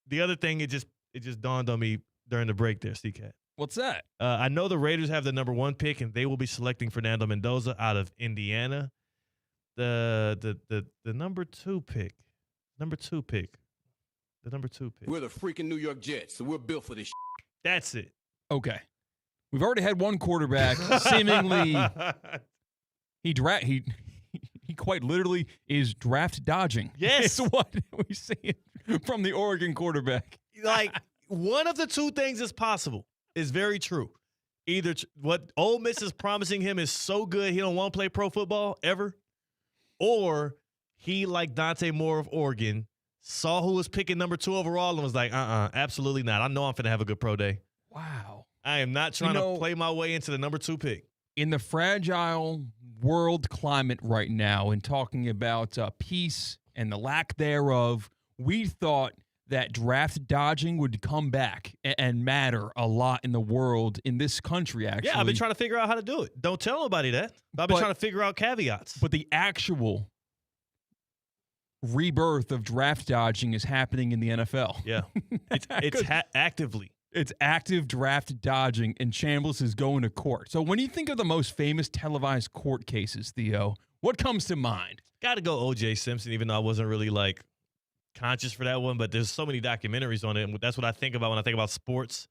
the other thing, it just dawned on me during the break there, C-Katt. What's that? I know the Raiders have the number 1 pick, and they will be selecting Fernando Mendoza out of Indiana. The number 2 pick. The number 2 pick. We're the freaking New York Jets, so we're built for this. That's it. Okay. We've already had one quarterback seemingly he quite literally is draft dodging. Yes. It's what we see from the Oregon quarterback. Like, one of the 2 things is possible. Is very true. Either what Ole Miss is promising him is so good he don't want to play pro football ever, or he, like Dante Moore of Oregon, saw who was picking number 2 overall and was like, absolutely not. I know I'm finna have a good pro day. Wow. I am not trying to play my way into the number 2 pick. in the fragile world climate right now and talking about peace and the lack thereof, we thought that draft dodging would come back and matter a lot in the world, in this country, actually. Yeah, I've been trying to figure out how to do it. Don't tell nobody that. I've been trying to figure out caveats. But the actual rebirth of draft dodging is happening in the NFL. Yeah. It's actively. It's active draft dodging, and Chambliss is going to court. So when you think of the most famous televised court cases, Theo, what comes to mind? Got to go O.J. Simpson, even though I wasn't really, conscious for that one. But there's so many documentaries on it, and that's what I think about when I think about sports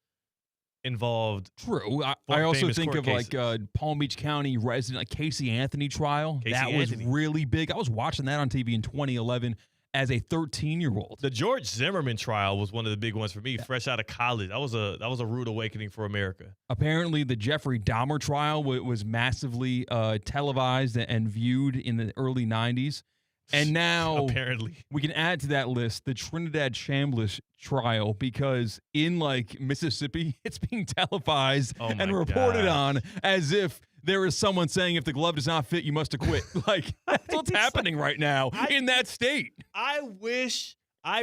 involved. True. I also think of, Palm Beach County resident, Casey Anthony trial. Was really big. I was watching that on TV in 2011. As a 13-year-old. The George Zimmerman trial was one of the big ones for me, fresh out of college. That was a rude awakening for America. Apparently, the Jeffrey Dahmer trial was massively televised and viewed in the early 90s. And now apparently we can add to that list the Trinidad Chambliss trial, because in Mississippi, it's being televised and reported on as if there is someone saying if the glove does not fit, you must acquit. That's what's happening right now in that state. I wish, I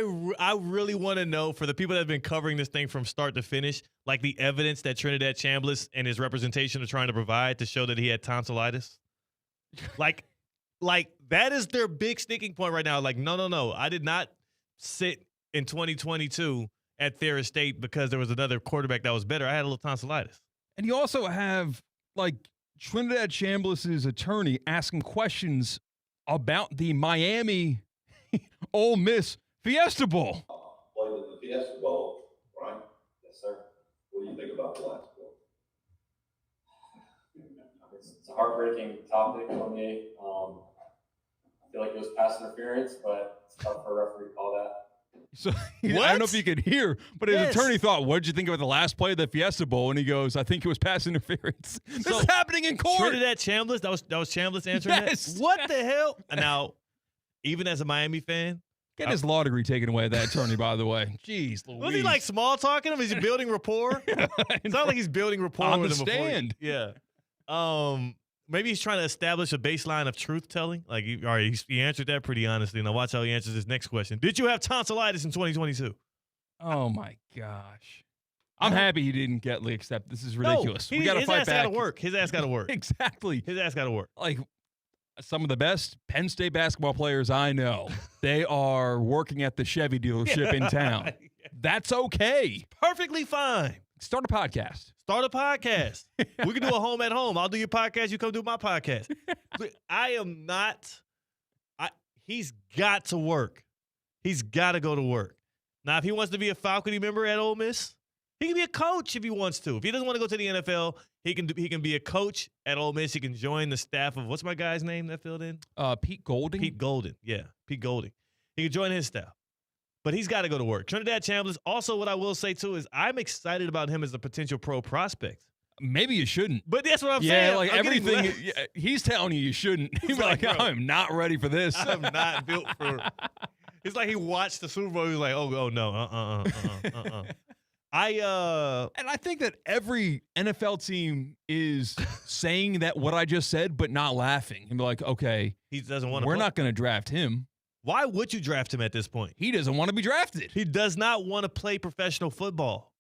really want to know, for the people that have been covering this thing from start to finish, the evidence that Trinidad Chambliss and his representation are trying to provide to show that he had tonsillitis. That is their big sticking point right now. No. I did not sit in 2022 at Ferris State because there was another quarterback that was better. I had a little tonsillitis. And you also have, Trinidad Chambliss's attorney asking questions about the Miami Ole Miss Fiesta Bowl. Played in the Fiesta Bowl, right? Yes, sir. What do you think about the last bowl? It's a heartbreaking topic for me. I feel like it was pass interference, but it's tough for a referee to call that. So I don't know if you could hear, but his attorney thought, what did you think about the last play of the Fiesta Bowl? And he goes, I think it was pass interference. This is happening in court. Trinidad Chambliss, that was Chambliss answering that? What the hell? Now, even as a Miami fan. Get his law degree taken away, that attorney, by the way. Jeez Louise. Was he small talking him? Is he building rapport? It sounds like he's building rapport on with the him stand. Yeah. Maybe he's trying to establish a baseline of truth telling. He answered that pretty honestly. Now watch how he answers this next question. Did you have tonsillitis in 2022? Oh my gosh. I'm happy he didn't get accepted. This is ridiculous. We got to fight back. His ass got to work. His ass got to work. Exactly. His ass got to work. Some of the best Penn State basketball players I know, they are working at the Chevy dealership in town. That's okay. Perfectly fine. Start a podcast. We can do a home at home. I'll do your podcast. You come do my podcast. He's got to work. He's got to go to work. Now, if he wants to be a faculty member at Ole Miss, he can be a coach if he wants to. If he doesn't want to go to the NFL, he can be a coach at Ole Miss. He can join the staff of, what's my guy's name that filled in? Pete Golding. Pete Golding. Yeah, Pete Golding. He can join his staff. But he's got to go to work. Trinidad Chambliss, also what I will say, too, is I'm excited about him as a potential pro prospect. Maybe you shouldn't. But that's what I'm saying. Yeah, everything he's telling you shouldn't. He's like, I'm not ready for this. I'm not built for It's like he watched the Super Bowl. He was like, oh no, And I think that every NFL team is saying that what I just said, but not laughing. And be like, okay, he doesn't want to. We're not going to draft him. Why would you draft him at this point? He doesn't want to be drafted. He does not want to play professional football.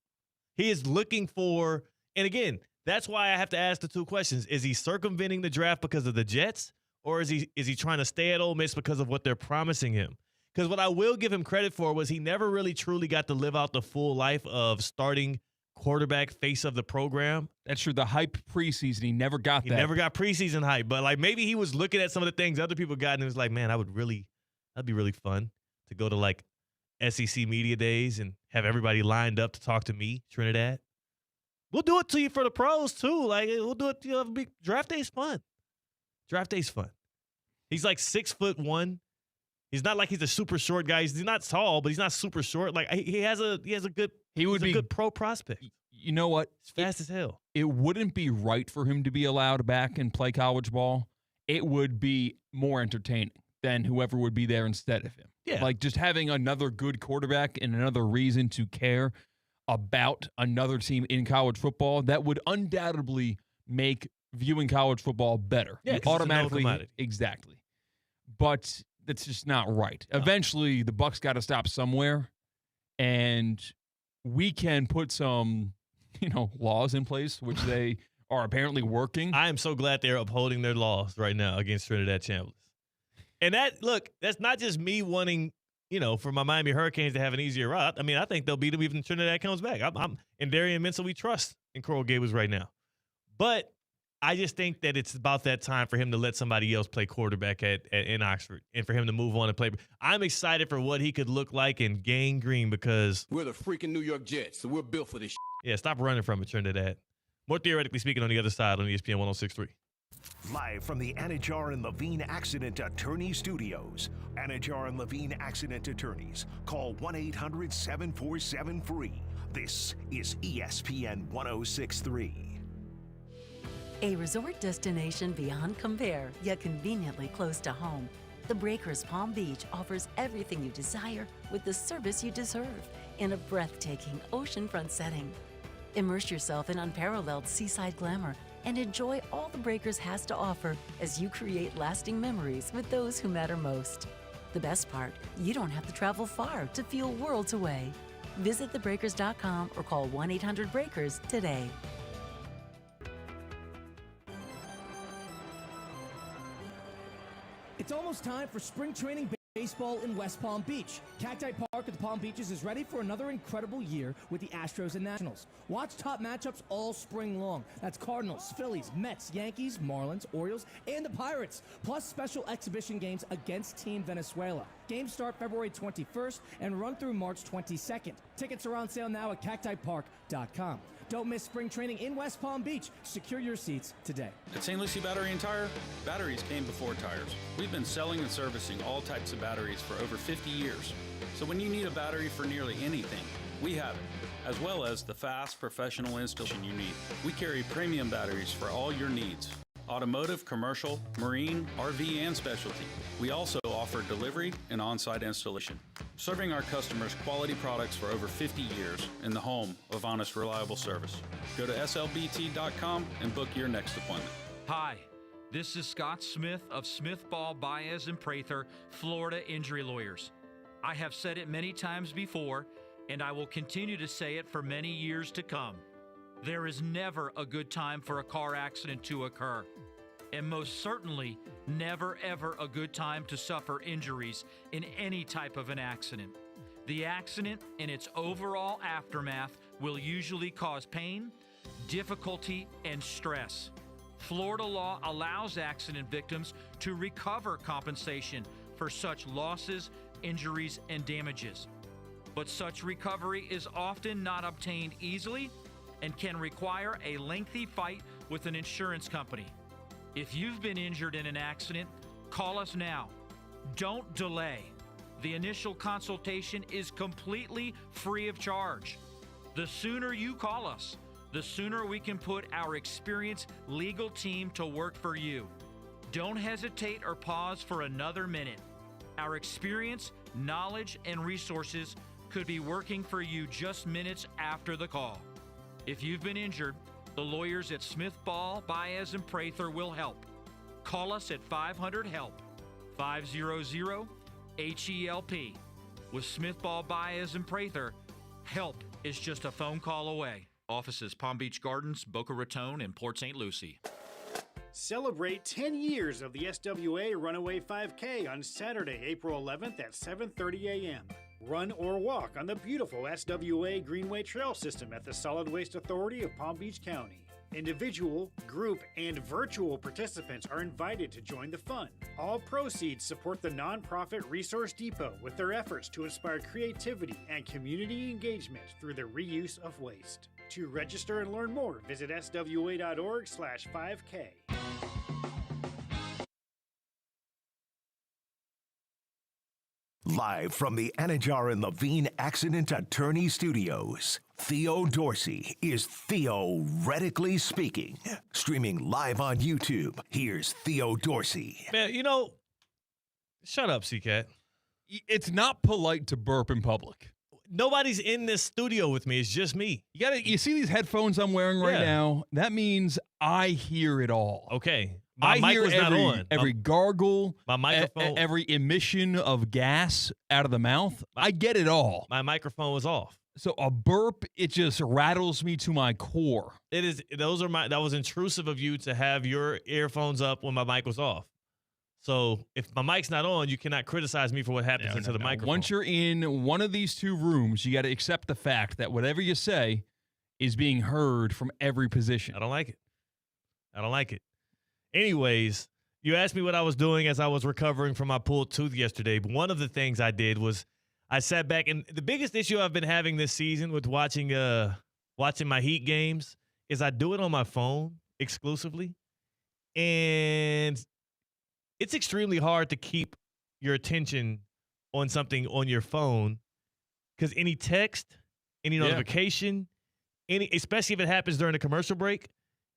He is looking for, and again, that's why I have to ask the two questions. Is he circumventing the draft because of the Jets, or is he trying to stay at Ole Miss because of what they're promising him? Because what I will give him credit for was he never really truly got to live out the full life of starting quarterback, face of the program. That's true. The hype preseason, he never got that. He never got preseason hype. But maybe he was looking at some of the things other people got and he was like, man, that'd be really fun to go to SEC media days and have everybody lined up to talk to me, Trinidad. We'll do it to you for the pros too. We'll do it to you. Draft day's fun. Draft day's fun. He's 6'1". He's not he's a super short guy. He's not tall, but he's not super short. He has a good pro prospect. You know what? He's fast as hell. It wouldn't be right for him to be allowed back and play college ball. It would be more entertaining than whoever would be there instead of him. Yeah. Just having another good quarterback and another reason to care about another team in college football, that would undoubtedly make viewing college football better. Yeah, You 'cause it's a known automatically commodity. exactly. But that's just not right. Eventually, the Bucks got to stop somewhere, and we can put some, laws in place, which they are apparently working. I am so glad they're upholding their laws right now against Trinidad Chambliss. And that's not just me wanting, for my Miami Hurricanes to have an easier route. I mean, I think they'll beat them even if Trinidad comes back. I'm in Darian Mensah, we trust in Coral Gables right now. But I just think that it's about that time for him to let somebody else play quarterback in Oxford and for him to move on and play. I'm excited for what he could look like in Gang Green because we're the freaking New York Jets, so we're built for this. Yeah, stop running from it, Trinidad. More theoretically speaking on the other side on ESPN 106.3. Live from the Anajar and Levine Accident Attorney Studios. Anajar and Levine Accident Attorneys. Call 1-800-747-FREE. This is ESPN 106.3. A resort destination beyond compare, yet conveniently close to home. The Breakers Palm Beach offers everything you desire with the service you deserve in a breathtaking oceanfront setting. Immerse yourself in unparalleled seaside glamour and enjoy all the Breakers has to offer as you create lasting memories with those who matter most. The best part, you don't have to travel far to feel worlds away. Visit thebreakers.com or call 1-800-BREAKERS today. It's almost time for spring training baseball in West Palm Beach. Cacti Park at the Palm Beaches is ready for another incredible year with the Astros and Nationals. Watch top matchups all spring long. That's Cardinals, Phillies, Mets, Yankees, Marlins, Orioles, and the Pirates. Plus special exhibition games against Team Venezuela. Games start February 21st and run through March 22nd. Tickets are on sale now at cactipark.com. Don't miss spring training in West Palm Beach. Secure your seats today. At St. Lucie Battery and Tire, batteries came before tires. We've been selling and servicing all types of batteries for over 50 years. So when you need a battery for nearly anything, we have it, as well as the fast professional installation you need. We carry premium batteries for all your needs. Automotive, commercial, marine, RV, and specialty. We also offer delivery and on-site installation, serving our customers quality products for over 50 years in the home of honest, reliable service. Go to slbt.com and book your next appointment. Hi, this is Scott Smith of Smith, Ball, Baez, and Prather, Florida Injury Lawyers. I have said it many times before, and I will continue to say it for many years to come. There is never a good time for a car accident to occur, and most certainly never ever a good time to suffer injuries in any type of an accident. The accident and its overall aftermath will usually cause pain, difficulty, and stress. Florida law allows accident victims to recover compensation for such losses, injuries, and damages. But such recovery is often not obtained easily and can require a lengthy fight with an insurance company. If you've been injured in an accident, call us now. Don't delay. The initial consultation is completely free of charge. The sooner you call us, the sooner we can put our experienced legal team to work for you. Don't hesitate or pause for another minute. Our experience, knowledge, and resources could be working for you just minutes after the call. If you've been injured, the lawyers at Smith, Ball, Baez, and Prather will help. Call us at 500-HELP, 500-HELP. With Smith, Ball, Baez, and Prather, help is just a phone call away. Offices Palm Beach Gardens, Boca Raton, and Port St. Lucie. Celebrate 10 years of the SWA Runaway 5K on Saturday, April 11th at 7:30 a.m. Run or walk on the beautiful SWA Greenway Trail System at the Solid Waste Authority of Palm Beach County. Individual, group, and virtual participants are invited to join the fun. All proceeds support the nonprofit Resource Depot with their efforts to inspire creativity and community engagement through the reuse of waste. To register and learn more, visit swa.org/5K. Live from the Anajar and Levine Accident Attorney Studios, Theo Dorsey is theoretically speaking. Streaming live on YouTube, here's Theo Dorsey. Man, shut up, C-Katt. It's not polite to burp in public. nobody's in this studio with me. It's just me. You see these headphones I'm wearing right now? That means I hear it all. Okay. I mic hear was not on. every gargle, My microphone. every emission of gas out of the mouth. I get it all. My microphone was off. So a burp, it just rattles me to my core. It is. That was intrusive of you to have your earphones up when my mic was off. So if my mic's not on, you cannot criticize me for what happens into the microphone. Once you're in one of these two rooms, you got to accept the fact that whatever you say is being heard from every position. I don't like it. Anyways, you asked me what I was doing as I was recovering from my pulled tooth yesterday. But one of the things I did was I sat back, and the biggest issue I've been having this season with watching my Heat games is I do it on my phone exclusively, and it's extremely hard to keep your attention on something on your phone because any text, any notification, especially if it happens during a commercial break,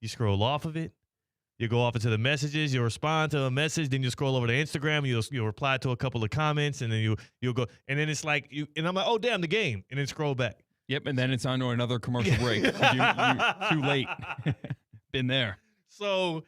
you scroll off of it. You go off into the messages, you respond to a message, then you scroll over to Instagram, you'll reply to a couple of comments, and then you'll go, and then it's like and I'm like, oh damn, the game, and then scroll back. Yep, and then it's on to another commercial break. you too late. Been there. So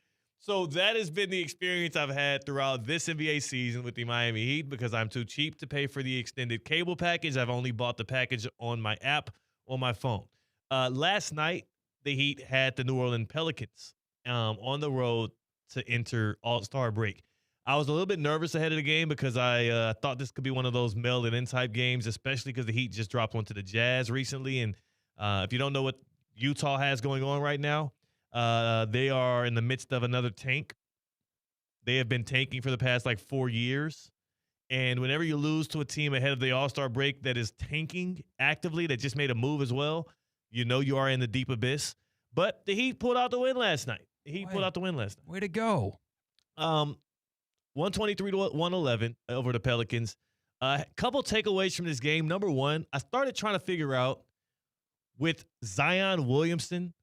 that has been the experience I've had throughout this NBA season with the Miami Heat because I'm too cheap to pay for the extended cable package. I've only bought the package on my app on my phone. Last night, the Heat had the New Orleans Pelicans on the road to enter All-Star break. I was a little bit nervous ahead of the game because I thought this could be one of those mail-in type games, especially because the Heat just dropped one to the Jazz recently. And if you don't know what Utah has going on right now, they are in the midst of another tank. They have been tanking for the past 4 years. And whenever you lose to a team ahead of the All-Star break that is tanking actively, that just made a move as well, you know you are in the deep abyss. But the Heat pulled out the win last night. Way to go. 123-111 over the Pelicans. A couple takeaways from this game. Number one, I started trying to figure out with Zion Williamson,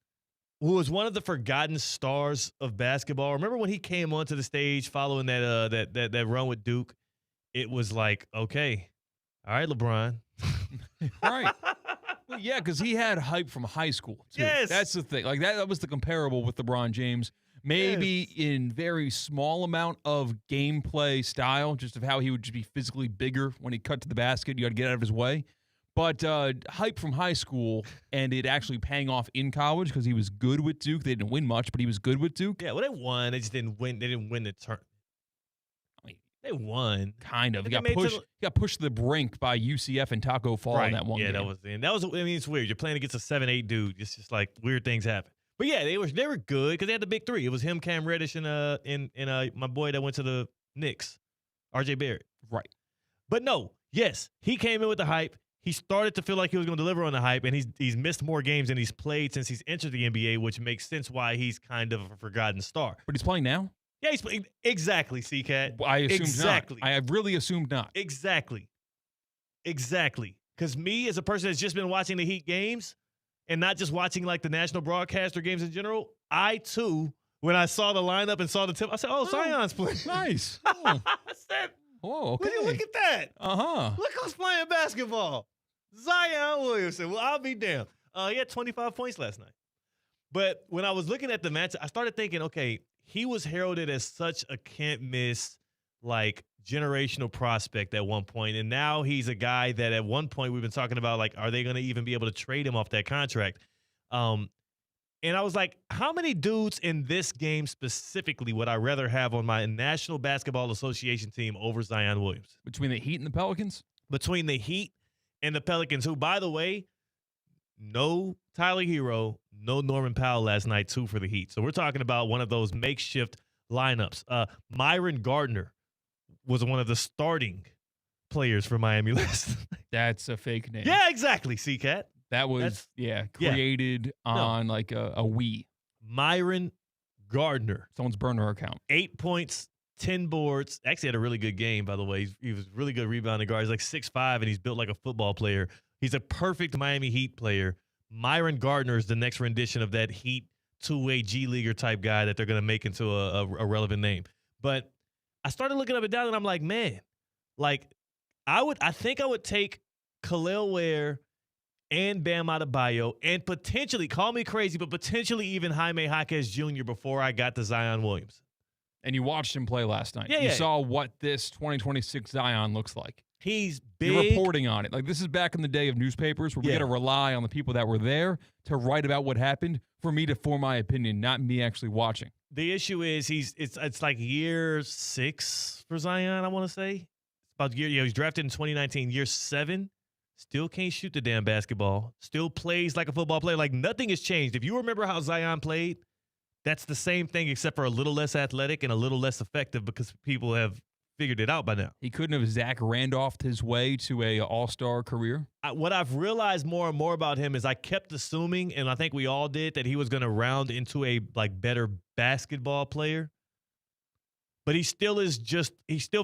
who was one of the forgotten stars of basketball. Remember when he came onto the stage following that run with Duke? It was like, okay, all right, LeBron. Right. Well, yeah, because he had hype from high school, too. Yes. That's the thing. That was the comparable with LeBron James. Maybe in very small amount of gameplay style, just of how he would just be physically bigger when he cut to the basket. You got to get out of his way. But hype from high school and it actually paying off in college because he was good with Duke. They didn't win much, but he was good with Duke. Yeah, well, they won. They just didn't win. They didn't win the turn. They won. Kind of. He got pushed to the brink by UCF and Taco Fall in that one game. That was. I mean, it's weird. You're playing against a 7'8" dude. It's just like weird things happen. But yeah, they were good because they had the big three. It was him, Cam Reddish, and my boy that went to the Knicks, RJ Barrett. Right. But no, yes, he came in with the hype. He started to feel like he was going to deliver on the hype, and he's missed more games than he's played since he's entered the NBA, which makes sense why he's kind of a forgotten star. But he's playing now? Yeah, he's playing. Exactly, C-Katt. I assumed exactly. not. I really assumed not. Exactly. Because me, as a person that's just been watching the Heat games and not just watching the national broadcaster games in general, I, too, when I saw the lineup and saw the tip, I said, Zion's playing. Nice. I said, okay. Look at that. Uh-huh. Look who's playing basketball. Zion Williamson. Well, I'll be damned. He had 25 points last night. But when I was looking at the match, I started thinking, okay, he was heralded as such a can't-miss, generational prospect at one point. And now he's a guy that at one point we've been talking about, are they going to even be able to trade him off that contract? And I was like, how many dudes in this game specifically would I rather have on my National Basketball Association team over Zion Williamson? Between the Heat and the Pelicans? Between the Heat and the Pelicans, who, by the way, no Tyler Hero, no Norman Powell last night, too, for the Heat. So we're talking about one of those makeshift lineups. Myron Gardner was one of the starting players for Miami last night. That's a fake name. Yeah, exactly, C-Katt. That was, created on a Wii. Myron Gardner. Someone's burner account. 8 points, 10 boards. Actually had a really good game, by the way. He was really good rebounding guard. He's 6'5", and he's built like a football player. He's a perfect Miami Heat player. Myron Gardner is the next rendition of that Heat two-way G Leaguer type guy that they're going to make into a relevant name. But I started looking up and down, and I'm like, man, I think I would take Khalil Ware and Bam Adebayo, and potentially, call me crazy, but potentially even Jaime Jaquez Jr. before I got to Zion Williamson. And you watched him play last night. You saw what this 2026 Zion looks like. He's big. You're reporting on it. Like, this is back in the day of newspapers where we got to rely on the people that were there to write about what happened for me to form my opinion, not me actually watching. The issue is it's like year 6 for Zion, I want to say. It's about he's drafted in 2019, year 7. Still can't shoot the damn basketball. Still plays like a football player. Like, nothing has changed. If you remember how Zion played, that's the same thing except for a little less athletic and a little less effective because people have figured it out by now. He couldn't have Zach Randolphed his way to a all-star career. What I've realized more and more about him is I kept assuming, and I think we all did, that he was going to round into a better basketball player. But he still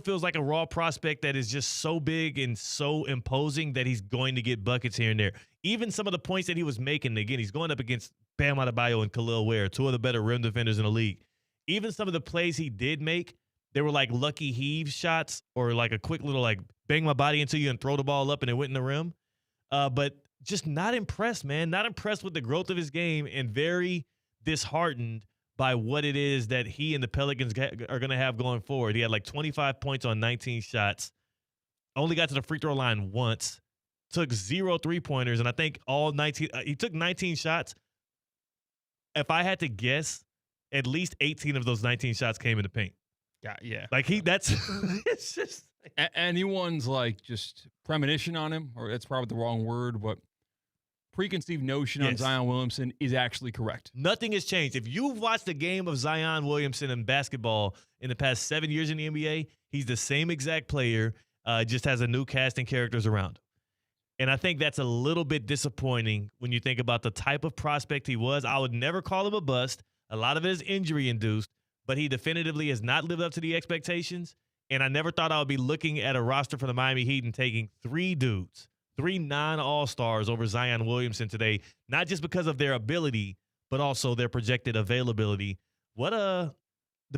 feels like a raw prospect that is just so big and so imposing that he's going to get buckets here and there. Even some of the points that he was making, again, he's going up against Bam Adebayo and Khalil Ware, 2 of the better rim defenders in the league. Even some of the plays he did make, they were like lucky heave shots or like a quick little bang my body into you and throw the ball up and it went in the rim. But just not impressed, man. Not impressed with the growth of his game and very disheartened by what it is that he and the Pelicans are going to have going forward. He had 25 points on 19 shots, only got to the free throw line once, took 0 3-pointers, and I think he took 19 shots. If I had to guess, at least 18 of those 19 shots came in the paint. Yeah. It's just. Anyone's just premonition on him, or that's probably the wrong word, but preconceived notion on Zion Williamson is actually correct. Nothing has changed. If you've watched a game of Zion Williamson in basketball in the past 7 years in the NBA, he's the same exact player, just has a new cast and characters around him. And I think that's a little bit disappointing when you think about the type of prospect he was. I would never call him a bust. A lot of it is injury-induced, but he definitively has not lived up to the expectations. And I never thought I would be looking at a roster for the Miami Heat and taking 3 dudes, 3 non-all-stars over Zion Williamson today, not just because of their ability, but also their projected availability. The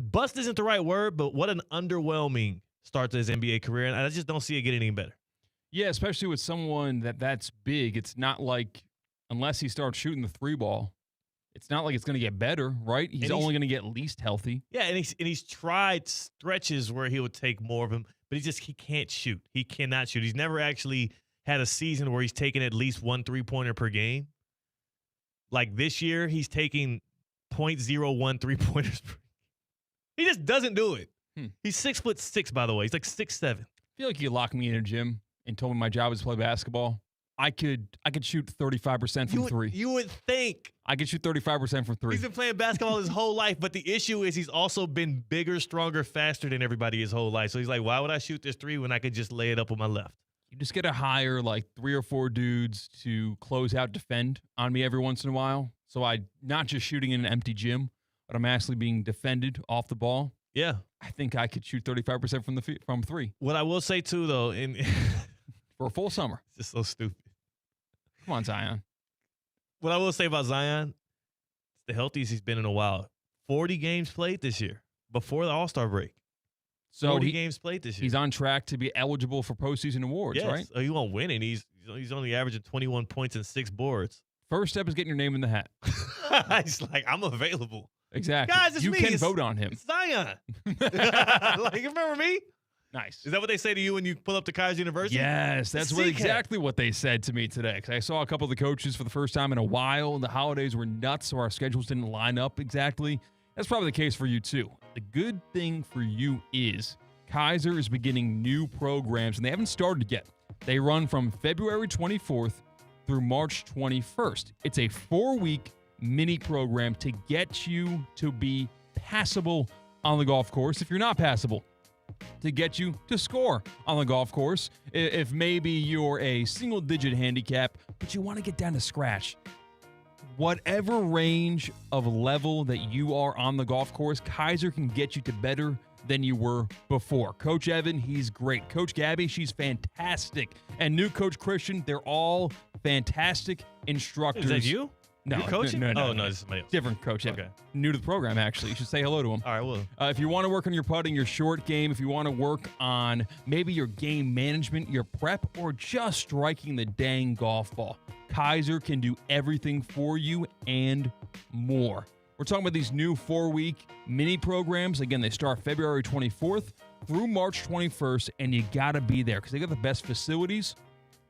bust isn't the right word, but what an underwhelming start to his NBA career. And I just don't see it getting any better. Yeah, especially with someone that's big. It's not like, unless he starts shooting the 3 ball, it's not like it's going to get better, right? He's only going to get least healthy. Yeah, and he's tried stretches where he would take more of him, but he can't shoot. He cannot shoot. He's never actually had a season where he's taken at least 1 3-pointer per game. Like this year, he's taking 0.01 3-pointers per game. He just doesn't do it. He's 6'6", by the way. He's 6'7". I feel like you locked me in a gym and told me my job is to play basketball. I could shoot 35% from 3. You would think. I could shoot 35% from 3. He's been playing basketball his whole life, but the issue is he's also been bigger, stronger, faster than everybody his whole life. So he's like, why would I shoot this 3 when I could just lay it up with my left? You just get to hire 3 or 4 dudes to close out defend on me every once in a while. So I'm not just shooting in an empty gym, but I'm actually being defended off the ball. Yeah. I think I could shoot 35% from 3. What I will say, too, though, for a full summer. It's just so stupid. Come on, Zion. What I will say about Zion, it's the healthiest he's been in a while. 40 games played this year before the All-Star break. So 40 games played this year. He's on track to be eligible for postseason awards, right? He won't win, and he's only averaging 21 points and 6 boards. First step is getting your name in the hat. He's like, I'm available. Exactly. Guys, it's you me. can vote on him. It's Zion. You remember me? Nice. Is that what they say to you when you pull up to Kaiser University? Yes, that's exactly what they said to me today. Because I saw a couple of the coaches for the first time in a while, and the holidays were nuts, so our schedules didn't line up exactly. That's probably the case for you, too. The good thing for you is Kaiser is beginning new programs, and they haven't started yet. They run from February 24th through March 21st. It's a 4-week mini program to get you to be passable on the golf course. If you're not passable, to get you to score on the golf course. If maybe you're a single-digit handicap, but you want to get down to scratch. Whatever range of level that you are on the golf course, Kaiser can get you to better than you were before. Coach Evan, he's great. Coach Gabby, she's fantastic. And new Coach Christian, they're all fantastic instructors. Is that you? No, You're coaching? No, oh, no, this is somebody else. Different coach. Yeah. Okay. New to the program, actually. You should say hello to him. All right, well. If you want to work on your putting, your short game, if you want to work on maybe your game management, your prep, or just striking the dang golf ball, Kaiser can do everything for you and more. We're talking about these new 4-week mini programs. Again, they start February 24th through March 21st, and you got to be there because they got the best facilities,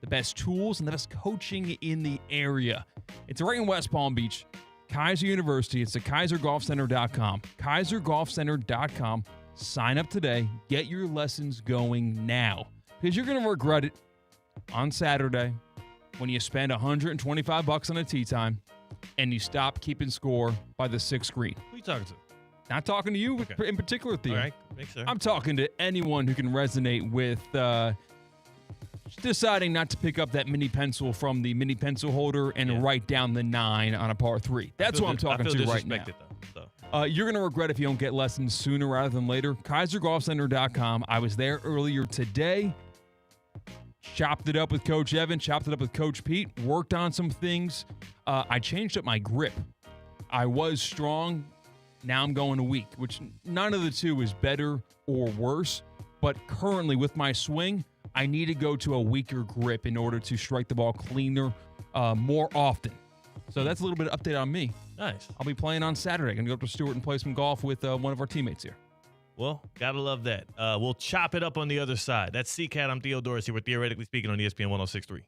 the best tools, and the best coaching in the area. It's right in West Palm Beach, Kaiser University. It's at KaiserGolfCenter.com. KaiserGolfCenter.com. Sign up today. Get your lessons going now because you're going to regret it on Saturday when you spend $125 on a tee time and you stop keeping score by the 6th green. Who are you talking to? Not talking to you in particular, Theo. All right, make sure. I'm talking to anyone who can resonate with deciding not to pick up that mini pencil from the mini pencil holder and write down the 9 on a par 3. That's what I'm talking to right now. You're going to regret if you don't get lessons sooner rather than later. KaiserGolfCenter.com. I was there earlier today. Chopped it up with Coach Evan, chopped it up with Coach Pete, worked on some things. I changed up my grip. I was strong. Now I'm going to weak, which none of the two is better or worse. But currently with my swing, I need to go to a weaker grip in order to strike the ball cleaner more often. So that's a little bit of update on me. Nice. I'll be playing on Saturday. Going to go up to Stewart and play some golf with one of our teammates here. Well, gotta love that. We'll chop it up on the other side. That's C-Katt. I'm Theo Dorsey. We're Theoretically Speaking on ESPN 106.3.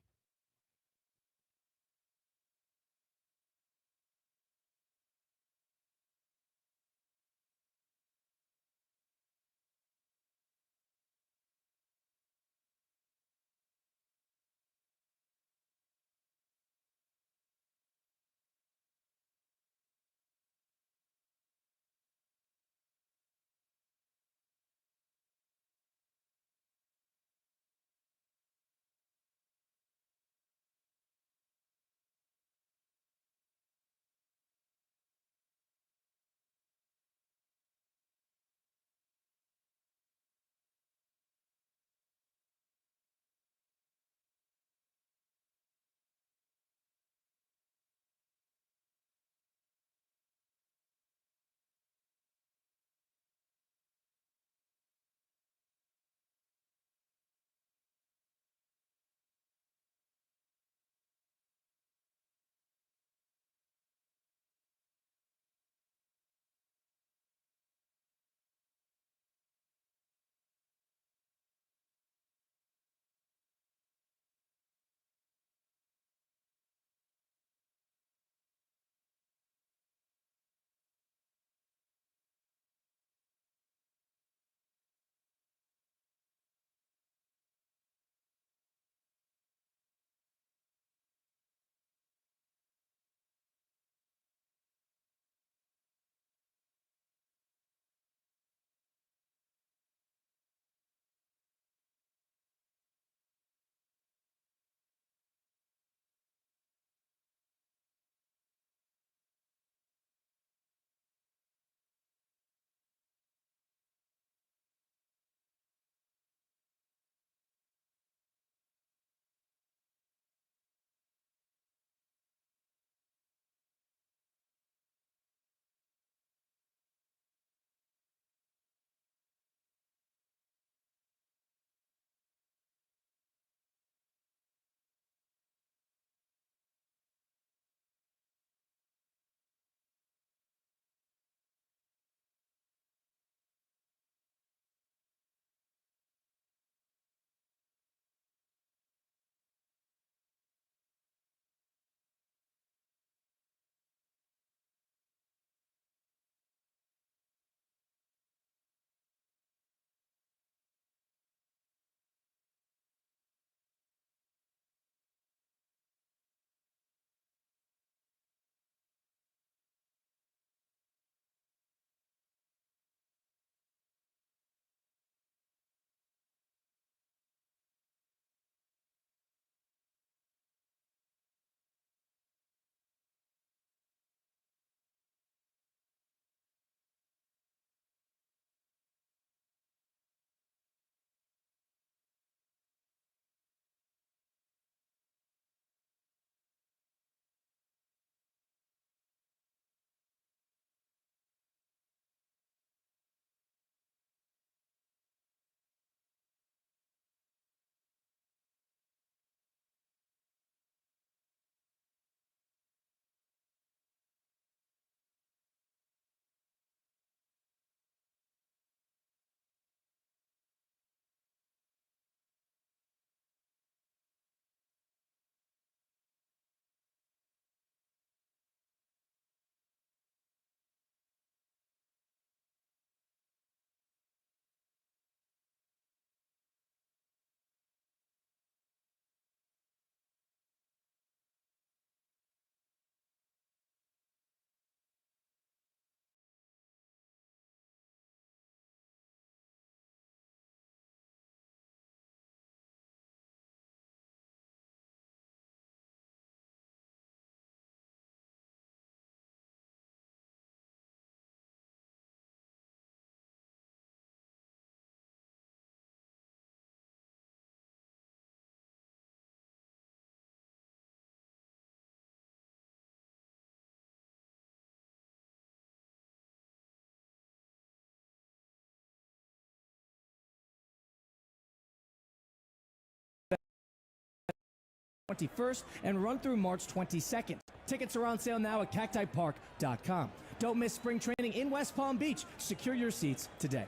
21st and run through March 22nd. Tickets are on sale now at cactipark.com. Don't miss spring training in West Palm Beach. Secure your seats today.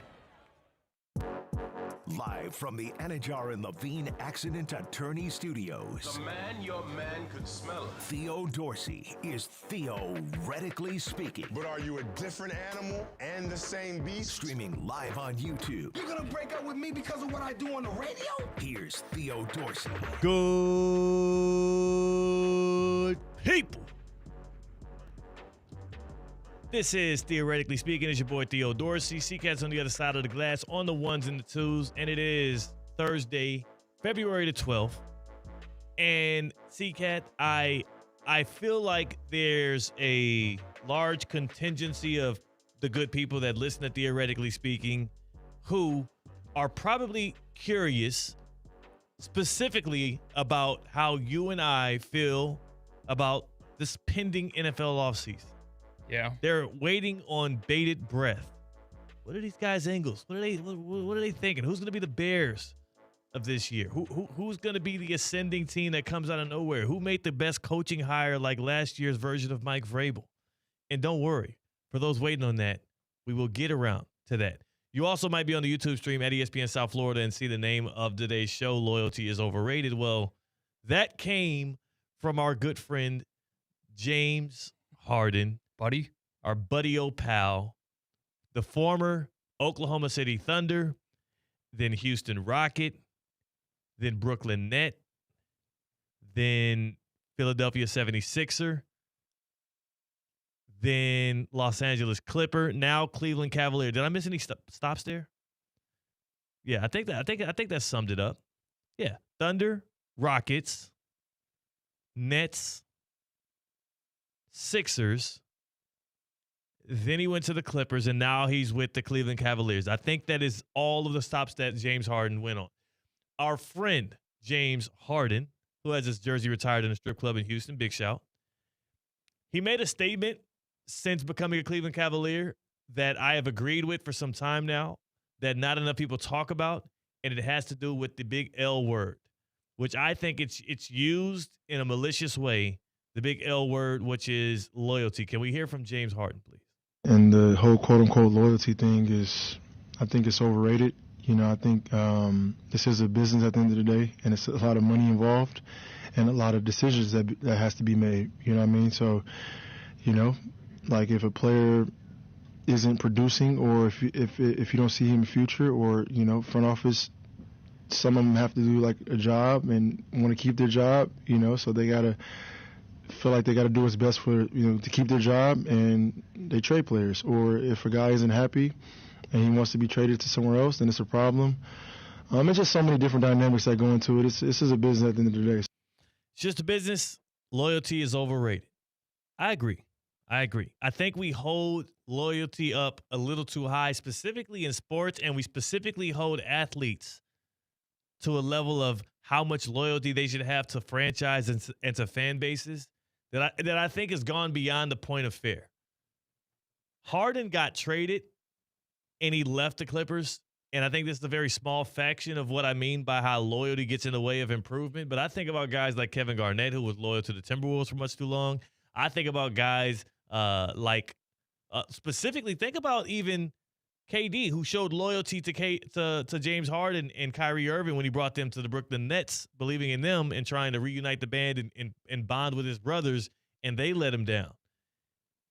Live from the Anajar and Levine Accident Attorney Studios. The man your man could smell it. Theo Dorsey is theoretically speaking. But are you a different animal and the same beast? Streaming live on YouTube. You're gonna break up with me because of what I do on the radio? Here's Theo Dorsey. Good people. This is Theoretically Speaking. It's your boy Theo Dorsey. C-Katt's on the other side of the glass on the ones and the twos. And it is Thursday, February the 12th. And C-Katt, I feel like there's a large contingency of the good people that listen to Theoretically Speaking who are probably curious specifically about how you and I feel about this pending NFL offseason. Yeah. They're waiting on bated breath. What are these guys' angles? What are they thinking? Who's going to be the Bears of this year? Who's going to be the ascending team that comes out of nowhere? Who made the best coaching hire like last year's version of Mike Vrabel? And don't worry, for those waiting on that, we will get around to that. You also might be on the YouTube stream at ESPN South Florida and see the name of today's show, Loyalty is Overrated. Well, that came from our good friend, James Harden. Buddy, our buddy old pal, the former Oklahoma City Thunder, then Houston Rocket, then Brooklyn Net, then Philadelphia 76er, then Los Angeles Clipper, now Cleveland Cavalier. Did I miss any stops there? Yeah, I think that summed it up. Yeah, Thunder, Rockets, Nets, Sixers. Then he went to the Clippers, and now he's with the Cleveland Cavaliers. I think that is all of the stops that James Harden went on. Our friend, James Harden, who has his jersey retired in a strip club in Houston, big shout. He made a statement since becoming a Cleveland Cavalier that I have agreed with for some time now, that not enough people talk about, and it has to do with the big L word, which I think it's used in a malicious way, the big L word, which is loyalty. Can we hear from James Harden, please? And the whole quote-unquote loyalty thing I think it's overrated. You know, I think this is a business at the end of the day, and it's a lot of money involved and a lot of decisions that has to be made. You know what I mean? So, you know, like if a player isn't producing, or if you don't see him in the future, or, you know, front office, some of them have to do like a job and want to keep their job, you know, so they got to feel like they got to do what's best for, you know, to keep their job, and they trade players. Or if a guy isn't happy and he wants to be traded to somewhere else, then it's a problem. It's just so many different dynamics that go into it. This is a business at the end of the day. It's just a business. Loyalty is overrated. I agree. I think we hold loyalty up a little too high, specifically in sports, and we specifically hold athletes to a level of how much loyalty they should have to franchise and to fan bases that I think has gone beyond the point of fair. Harden got traded, and he left the Clippers, and I think this is a very small fraction of what I mean by how loyalty gets in the way of improvement. But I think about guys like Kevin Garnett, who was loyal to the Timberwolves for much too long. I think about guys specifically think about even KD, who showed loyalty to James Harden and Kyrie Irving when he brought them to the Brooklyn Nets, believing in them and trying to reunite the band and bond with his brothers, and they let him down.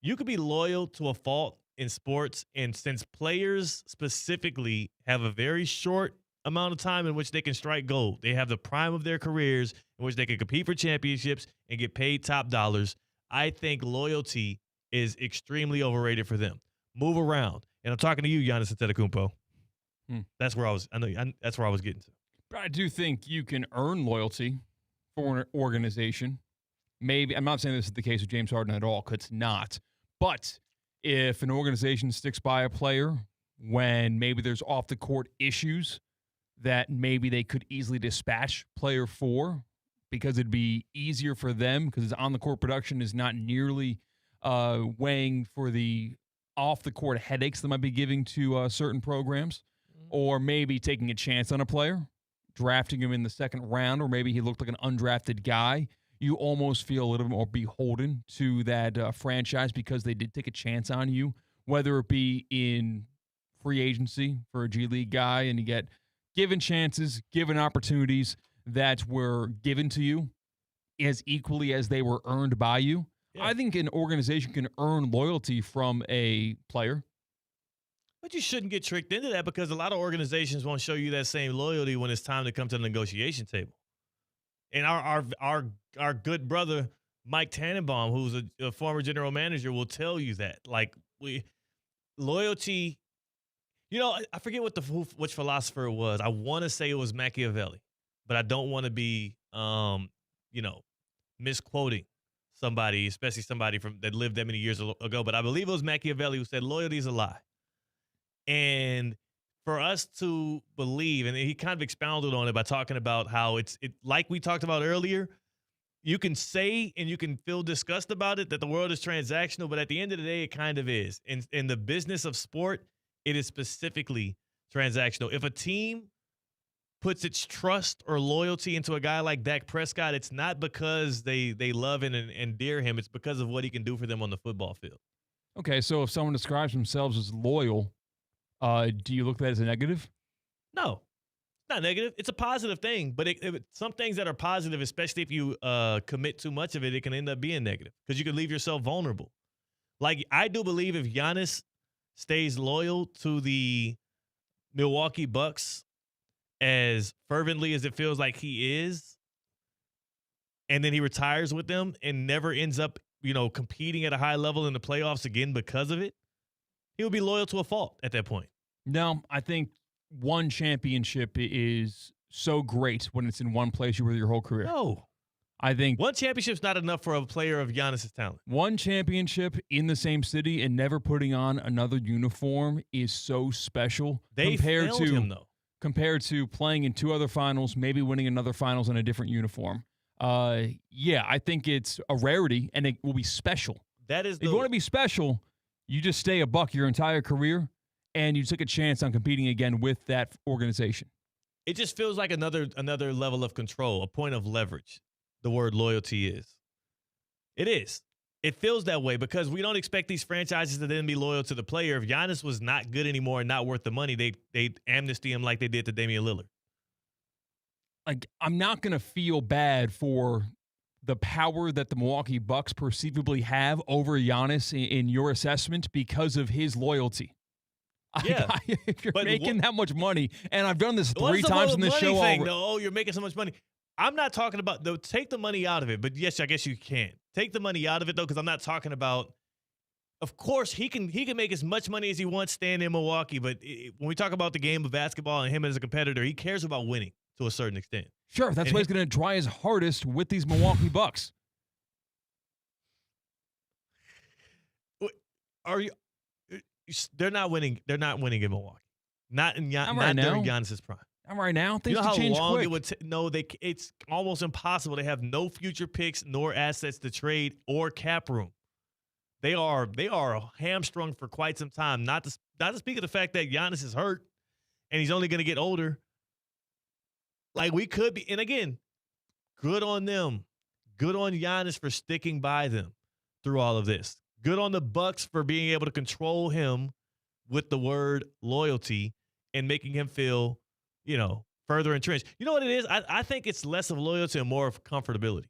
You could be loyal to a fault in sports, and since players specifically have a very short amount of time in which they can strike gold, they have the prime of their careers in which they can compete for championships and get paid top dollars. I think loyalty is extremely overrated for them. Move around. And I'm talking to you, Giannis Antetokounmpo. That's where I was. That's where I was getting to. But I do think you can earn loyalty for an organization. Maybe I'm not saying this is the case with James Harden at all, because it's not. But if an organization sticks by a player when maybe there's off the court issues that maybe they could easily dispatch player for, because it'd be easier for them because on the court production is not nearly weighing for the off-the-court headaches that might be giving to certain programs, or maybe taking a chance on a player, drafting him in the second round, or maybe he looked like an undrafted guy, you almost feel a little bit more beholden to that franchise because they did take a chance on you, whether it be in free agency for a G League guy and you get given chances, given opportunities that were given to you as equally as they were earned by you. Yeah. I think an organization can earn loyalty from a player. But you shouldn't get tricked into that because a lot of organizations won't show you that same loyalty when it's time to come to the negotiation table. And our good brother, Mike Tannenbaum, who's a former general manager, will tell you that. Like, loyalty, I forget which philosopher it was. I want to say it was Machiavelli, but I don't want to be, misquoting somebody, especially somebody that lived that many years ago. But I believe it was Machiavelli who said loyalty is a lie. And for us to believe, and he kind of expounded on it by talking about how it like we talked about earlier, you can say and you can feel disgust about it that the world is transactional, but at the end of the day, it kind of is. In the business of sport, it is specifically transactional. If a team puts its trust or loyalty into a guy like Dak Prescott, it's not because they love and endear him. It's because of what he can do for them on the football field. Okay, so if someone describes themselves as loyal, do you look at that as a negative? No, it's not negative. It's a positive thing. But some things that are positive, especially if you commit too much of it, it can end up being negative because you can leave yourself vulnerable. Like, I do believe if Giannis stays loyal to the Milwaukee Bucks as fervently as it feels like he is, and then he retires with them and never ends up, competing at a high level in the playoffs again because of it, he'll be loyal to a fault at that point. No, I think one championship is so great when it's in one place with your whole career. No. I think one championship's not enough for a player of Giannis' talent. One championship in the same city and never putting on another uniform is so special. They failed him, though. Compared to playing in two other finals, maybe winning another finals in a different uniform. Yeah, I think it's a rarity, and it will be special. If you want to be special, you just stay a Buck your entire career, and you took a chance on competing again with that organization. It just feels like another level of control, a point of leverage. The word loyalty is. It is. It feels that way because we don't expect these franchises to then be loyal to the player. If Giannis was not good anymore and not worth the money, they'd amnesty him like they did to Damian Lillard. Like, I'm not going to feel bad for the power that the Milwaukee Bucks perceivably have over Giannis in your assessment because of his loyalty. Yeah. If you're making that much money, and I've done this 3 times in this show already. No, you're making so much money. I'm not talking about, though, take the money out of it. But yes, I guess you can. Take the money out of it, though, because I'm not talking about, of course, he can make as much money as he wants staying in Milwaukee. But when we talk about the game of basketball and him as a competitor, he cares about winning to a certain extent. Sure, that's why he's going to try his hardest with these Milwaukee Bucks. They're not winning. They're not winning in Milwaukee. Not during Giannis' prime. Right now, things you know how change long quick. It would it's almost impossible. They have no future picks nor assets to trade or cap room. They are hamstrung for quite some time. Not to speak of the fact that Giannis is hurt and he's only going to get older. Like, we could be, and again, good on them. Good on Giannis for sticking by them through all of this. Good on the Bucks for being able to control him with the word loyalty and making him feel, further entrenched. You know what it is? I think it's less of loyalty and more of comfortability.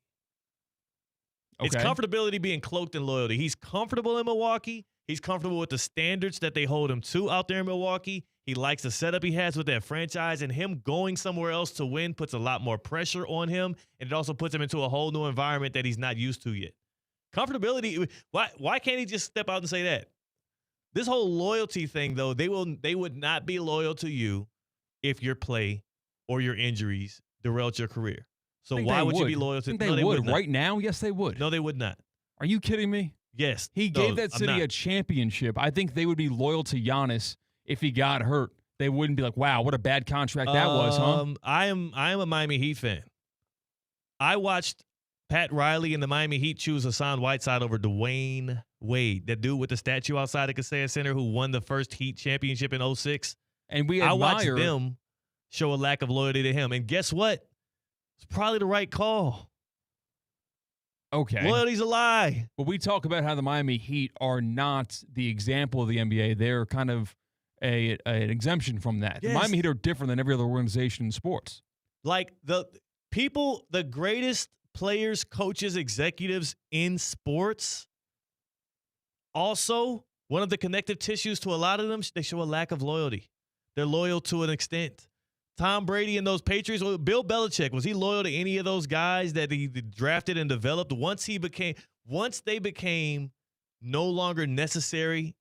Okay. It's comfortability being cloaked in loyalty. He's comfortable in Milwaukee. He's comfortable with the standards that they hold him to out there in Milwaukee. He likes the setup he has with that franchise, and him going somewhere else to win puts a lot more pressure on him, and it also puts him into a whole new environment that he's not used to yet. Comfortability, why can't he just step out and say that? This whole loyalty thing, though, they would not be loyal to you if your play or your injuries derailed your career. So why would you be loyal to them? They would. Right now, yes, they would. No, they would not. Are you kidding me? Yes. He gave that city a championship. I think they would be loyal to Giannis if he got hurt. They wouldn't be like, wow, what a bad contract that was, huh? I am a Miami Heat fan. I watched Pat Riley and the Miami Heat choose Hassan Whiteside over Dwayne Wade, that dude with the statue outside the Kaseya Center who won the first Heat championship in 2006. And I watched them show a lack of loyalty to him. And guess what? It's probably the right call. Okay. Loyalty's a lie. But we talk about how the Miami Heat are not the example of the NBA. They're kind of an exemption from that. Yes. The Miami Heat are different than every other organization in sports. Like the greatest players, coaches, executives in sports, also one of the connective tissues to a lot of them, they show a lack of loyalty. They're loyal to an extent. Tom Brady and those Patriots, Bill Belichick, was he loyal to any of those guys that he drafted and developed once they became no longer necessary,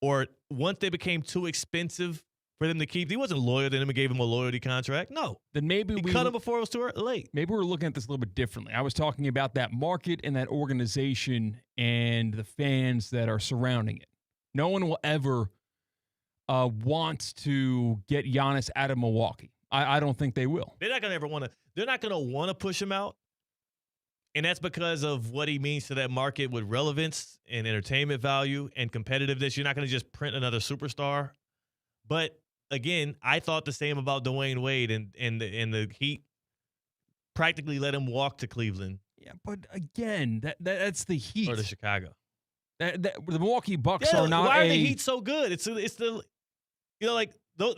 or once they became too expensive for them to keep? He wasn't loyal to them and gave him a loyalty contract. No. Then maybe we cut him before it was too late. Maybe we're looking at this a little bit differently. I was talking about that market and that organization and the fans that are surrounding it. No one will ever want to get Giannis out of Milwaukee. I don't think they will. They're not going to want to push him out. And that's because of what he means to that market with relevance and entertainment value and competitiveness. You're not going to just print another superstar. But again, I thought the same about Dwayne Wade, and the Heat practically let him walk to Cleveland. Yeah, but again, that's the Heat. Or to Chicago. The Milwaukee Bucks are not. Why are the Heat so good? It's the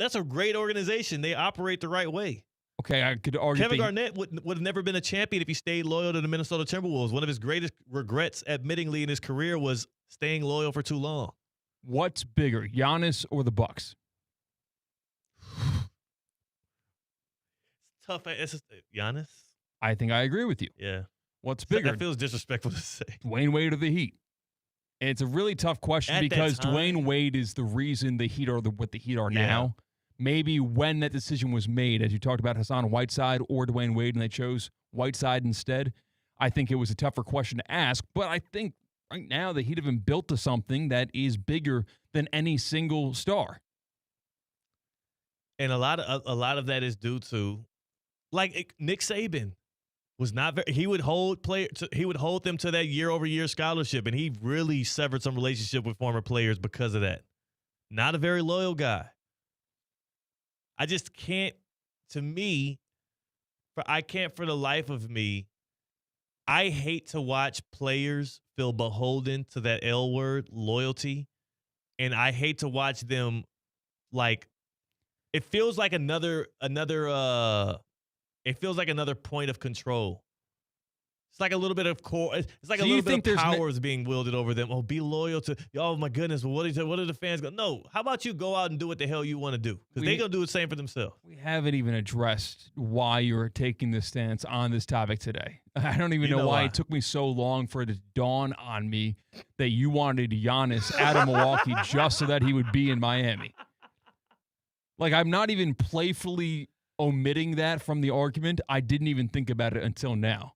that's a great organization. They operate the right way. Okay, I could argue. Kevin Garnett would have never been a champion if he stayed loyal to the Minnesota Timberwolves. One of his greatest regrets, admittingly, in his career was staying loyal for too long. What's bigger, Giannis or the Bucks? It's tough. It's just, Giannis? I think I agree with you. Yeah. What's bigger? That feels disrespectful to say. Dwayne Wade or the Heat? And it's a really tough question because Dwayne Wade is the reason the Heat are what the Heat are now. Maybe when that decision was made, as you talked about Hassan Whiteside or Dwayne Wade, and they chose Whiteside instead, I think it was a tougher question to ask. But I think right now the Heat have been built to something that is bigger than any single star. And a lot of that is due to, like, Nick Saban was not very. He would hold them to that year-over-year scholarship, and he really severed some relationship with former players because of that. Not a very loyal guy. I just can't. I can't for the life of me. I hate to watch players feel beholden to that L word, loyalty, and I hate to watch them like. It feels like another. It feels like another point of control. It's like a little bit of It's like a little bit of power is being wielded over them. Oh, be loyal to. Oh my goodness! Well, what are the fans going? No. How about you go out and do what the hell you want to do? Because they're gonna do the same for themselves. We haven't even addressed why you're taking this stance on this topic today. I don't even know why it took me so long for it to dawn on me that you wanted Giannis out of Milwaukee just so that he would be in Miami. Like, I'm not even playfully omitting that from the argument. I didn't even think about it until now.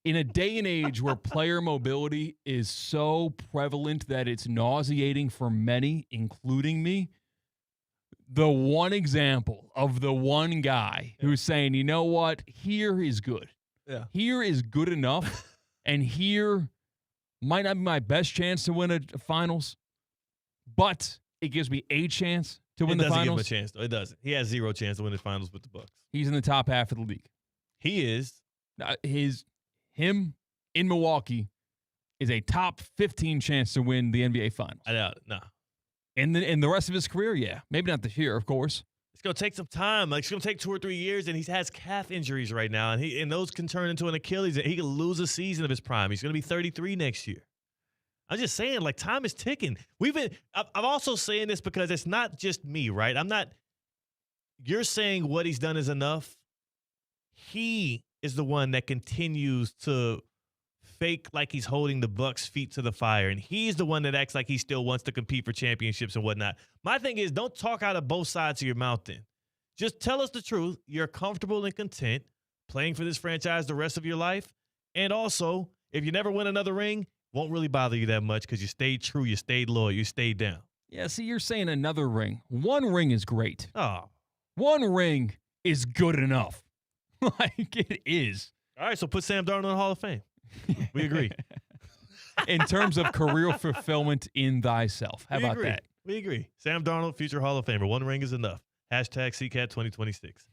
In a day and age where player mobility is so prevalent that it's nauseating for many, including me, the one example of the one guy who's saying, you know what, here is good. Yeah. Here is good enough, and here might not be my best chance to win a finals, but it gives me a chance to win the finals. It doesn't give him a chance, though. It doesn't. He has zero chance to win the finals with the Bucks. He's in the top half of the league. He is. Him in Milwaukee is a top 15 chance to win the NBA finals. I doubt it. No. And the rest of his career, yeah. Maybe not this year, of course. It's going to take some time. Like, it's going to take 2 or 3 years, and he has calf injuries right now, and those can turn into an Achilles. He could lose a season of his prime. He's going to be 33 next year. I'm just saying, like, time is ticking. I'm also saying this because it's not just me, right? You're saying what he's done is enough. He is the one that continues to fake like he's holding the Bucks' feet to the fire, and he's the one that acts like he still wants to compete for championships and whatnot. My thing is, don't talk out of both sides of your mouth then. Just tell us the truth. You're comfortable and content playing for this franchise the rest of your life, and also, if you never win another ring, won't really bother you that much because you stayed true, you stayed loyal, you stayed down. Yeah, see, you're saying another ring. One ring is great. Oh. One ring is good enough. Like, it is. All right, so put Sam Darnold in the Hall of Fame. We agree. In terms of career fulfillment in thyself. How about that? We agree. Sam Darnold, future Hall of Famer. One ring is enough. Hashtag C-Katt 2026.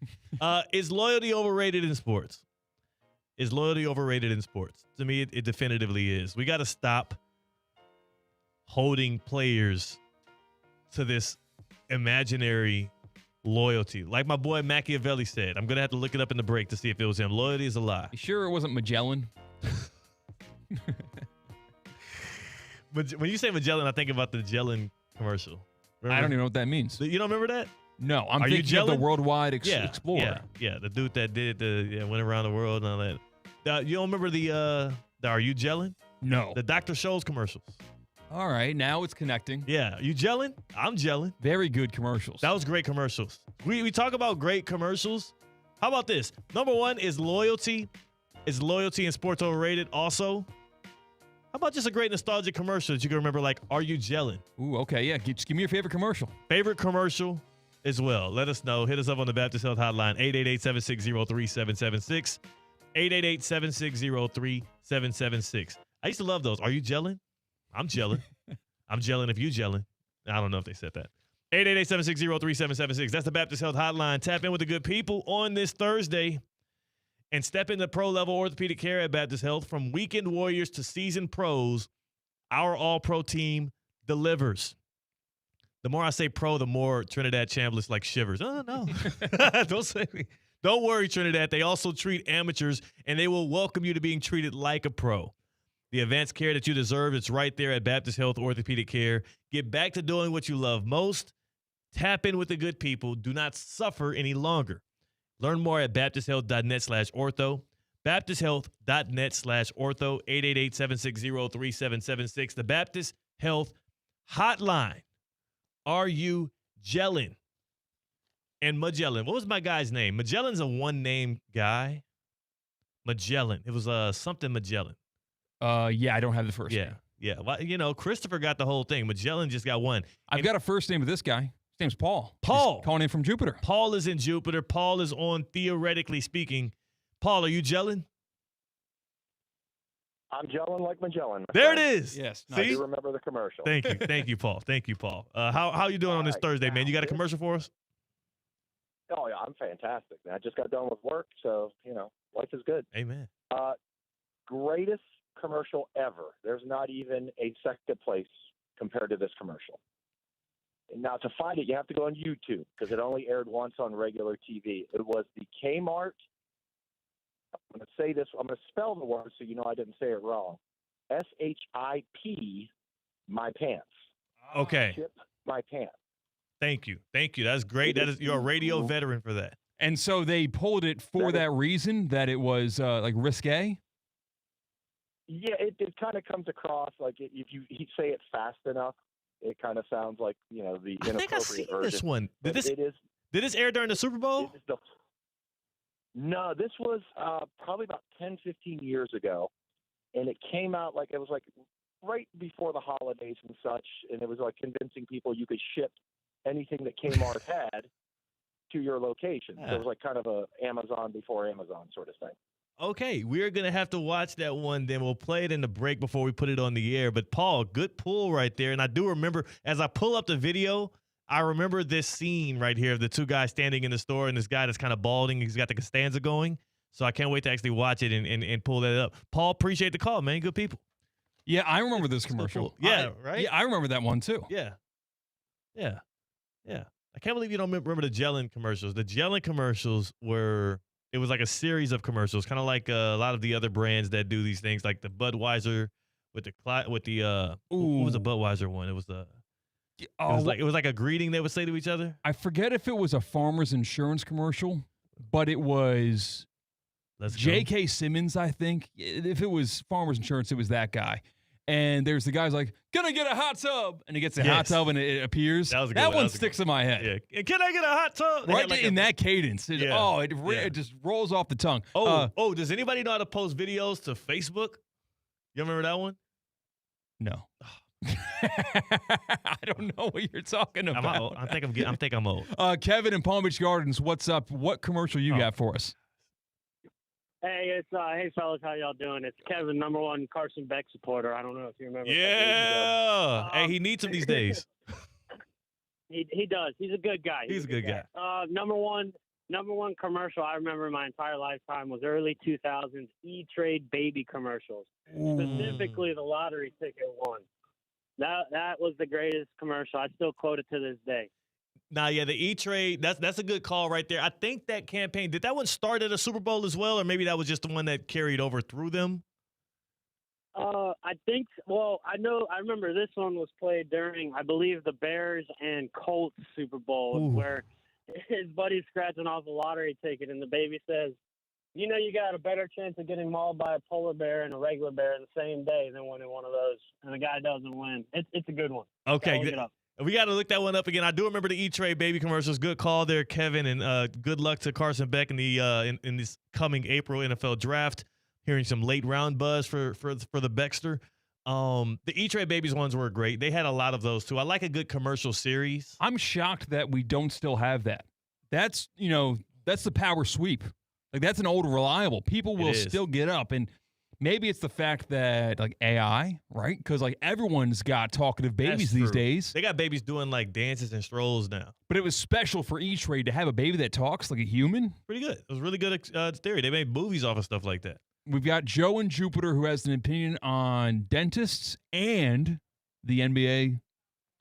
Is loyalty overrated in sports? Is loyalty overrated in sports? To me, it definitively is. We got to stop holding players to this imaginary loyalty. Like my boy Machiavelli said, I'm going to have to look it up in the break to see if it was him. Loyalty is a lie. You sure it wasn't Magellan? But when you say Magellan, I think about the Magellan commercial. Remember? I don't even know what that means. You don't remember that? No, I'm thinking of the Worldwide Explorer. Yeah, the dude that went around the world and all that. You don't remember the Are You Gelling? No. The Dr. Scholl's commercials. All right, now it's connecting. Yeah, you gelling? I'm gelling. Very good commercials. That was great commercials. We talk about great commercials. How about this? Number one is loyalty. Is loyalty in sports overrated? Also, how about just a great nostalgic commercial that you can remember, like, Are You Gelling? Ooh, okay, yeah. Just give me your favorite commercial. Favorite commercial as well. Let us know. Hit us up on the Baptist Health Hotline, 888-760-3776. 888-760-3776. I used to love those. Are you gelling? I'm gelling. I'm gelling if you gelling. I don't know if they said that. 888-760-3776. That's the Baptist Health Hotline. Tap in with the good people on this Thursday and step into pro-level orthopedic care at Baptist Health. From weekend warriors to seasoned pros, our all-pro team delivers. The more I say pro, the more Trinidad Chambliss like shivers. Oh, no. Don't say me. Don't worry, Trinidad. They also treat amateurs, and they will welcome you to being treated like a pro. The advanced care that you deserve, it's right there at Baptist Health Orthopedic Care. Get back to doing what you love most. Tap in with the good people. Do not suffer any longer. Learn more at baptisthealth.net/ortho. baptisthealth.net/ortho. 888-760-3776. The Baptist Health Hotline. Are you gelling? And Magellan. What was my guy's name? Magellan's a one-name guy. Magellan. It was something Magellan. Yeah, I don't have the first name. Yeah. Well, you know, Christopher got the whole thing. Magellan just got one. I've got a first name of this guy. His name's Paul. Paul. He's calling in from Jupiter. Paul is in Jupiter. Paul is on Theoretically Speaking. Paul, are you gelling? I'm gelling like Magellan. There it is. Yes. I do remember the commercial. Thank you. Thank you, Paul. Thank you, Paul. How you doing on this Thursday, man? You got a commercial for us? Oh, yeah, I'm fantastic, man. I just got done with work, so, life is good. Amen. Greatest commercial ever. There's not even a second place compared to this commercial. And now, to find it, you have to go on YouTube because it only aired once on regular TV. It was the Kmart. I'm going to say this. I'm going to spell the word so you know I didn't say it wrong. SHIP, my pants. Okay. Ship my pants. Thank you. That's great. You're a radio veteran for that. And so they pulled it for that reason, that it was like risque? Yeah, it kind of comes across like if you say it fast enough, it kind of sounds like, the inappropriate version. I think I've seen this one. Did this air during the Super Bowl? No, this was probably about 10, 15 years ago. And it came out it was right before the holidays and such. And it was convincing people you could ship anything that Kmart had to your location. So it was kind of a Amazon before Amazon sort of thing. Okay, we're going to have to watch that one. Then we'll play it in the break before we put it on the air. But, Paul, good pull right there. And I do remember, as I pull up the video, I remember this scene right here of the two guys standing in the store and this guy that's kind of balding. He's got the Costanza going. So I can't wait to actually watch it and pull that up. Paul, appreciate the call, man. Good people. Yeah, I remember this commercial. Right? Yeah, I remember that one, too. Yeah. I can't believe you don't remember the Gelling commercials. The Gelling commercials it was like a series of commercials, kind of like a lot of the other brands that do these things, like the Budweiser what was the Budweiser one? It was it was like a greeting they would say to each other. I forget if it was a Farmers Insurance commercial, but it was J.K. Simmons, I think. If it was Farmers Insurance, it was that guy. And there's the guy's like, "Can I get a hot tub?" And he gets a hot tub, and it appears. That one sticks in my head. Yeah. Can I get a hot tub? Right in that cadence. It just rolls off the tongue. Does anybody know how to post videos to Facebook? You remember that one? No. I don't know what you're talking about. I think I'm old. Kevin in Palm Beach Gardens, what's up? What commercial you got for us? Hey, it's hey fellas, how y'all doing? It's Kevin, #1 Carson Beck supporter. I don't know if you remember. Yeah. Hey, he needs him these days. He does. He's a good guy. He's a good guy. Number one commercial I remember my entire lifetime was early 2000s E-Trade baby commercials. Specifically, the lottery ticket one. That was the greatest commercial. I still quote it to this day. Nah, yeah, the E-Trade, that's a good call right there. I think that campaign, did that one start at a Super Bowl as well, or maybe that was just the one that carried over through them? I think, I remember this one was played during, I believe, the Bears and Colts Super Bowl, where his buddy's scratching off a lottery ticket, and the baby says, you got a better chance of getting mauled by a polar bear and a regular bear the same day than winning one of those, and the guy doesn't win. It's a good one. Okay, we got to look that one up again. I do remember the E-Trade baby commercials. Good call there, Kevin, and good luck to Carson Beck in the in this coming April NFL draft. Hearing some late round buzz for the Beckster. The E-Trade babies ones were great. They had a lot of those too. I like a good commercial series. I'm shocked that we don't still have that. That's the power sweep. Like, that's an old reliable. People will still get up, and maybe it's the fact that, like, AI, right? Because, like, everyone's got talkative babies these days. They got babies doing, like, dances and strolls now. But it was special for E-Trade to have a baby that talks like a human. Pretty good. It was really good theory. They made movies off of stuff like that. We've got Joe in Jupiter, who has an opinion on dentists and the NBA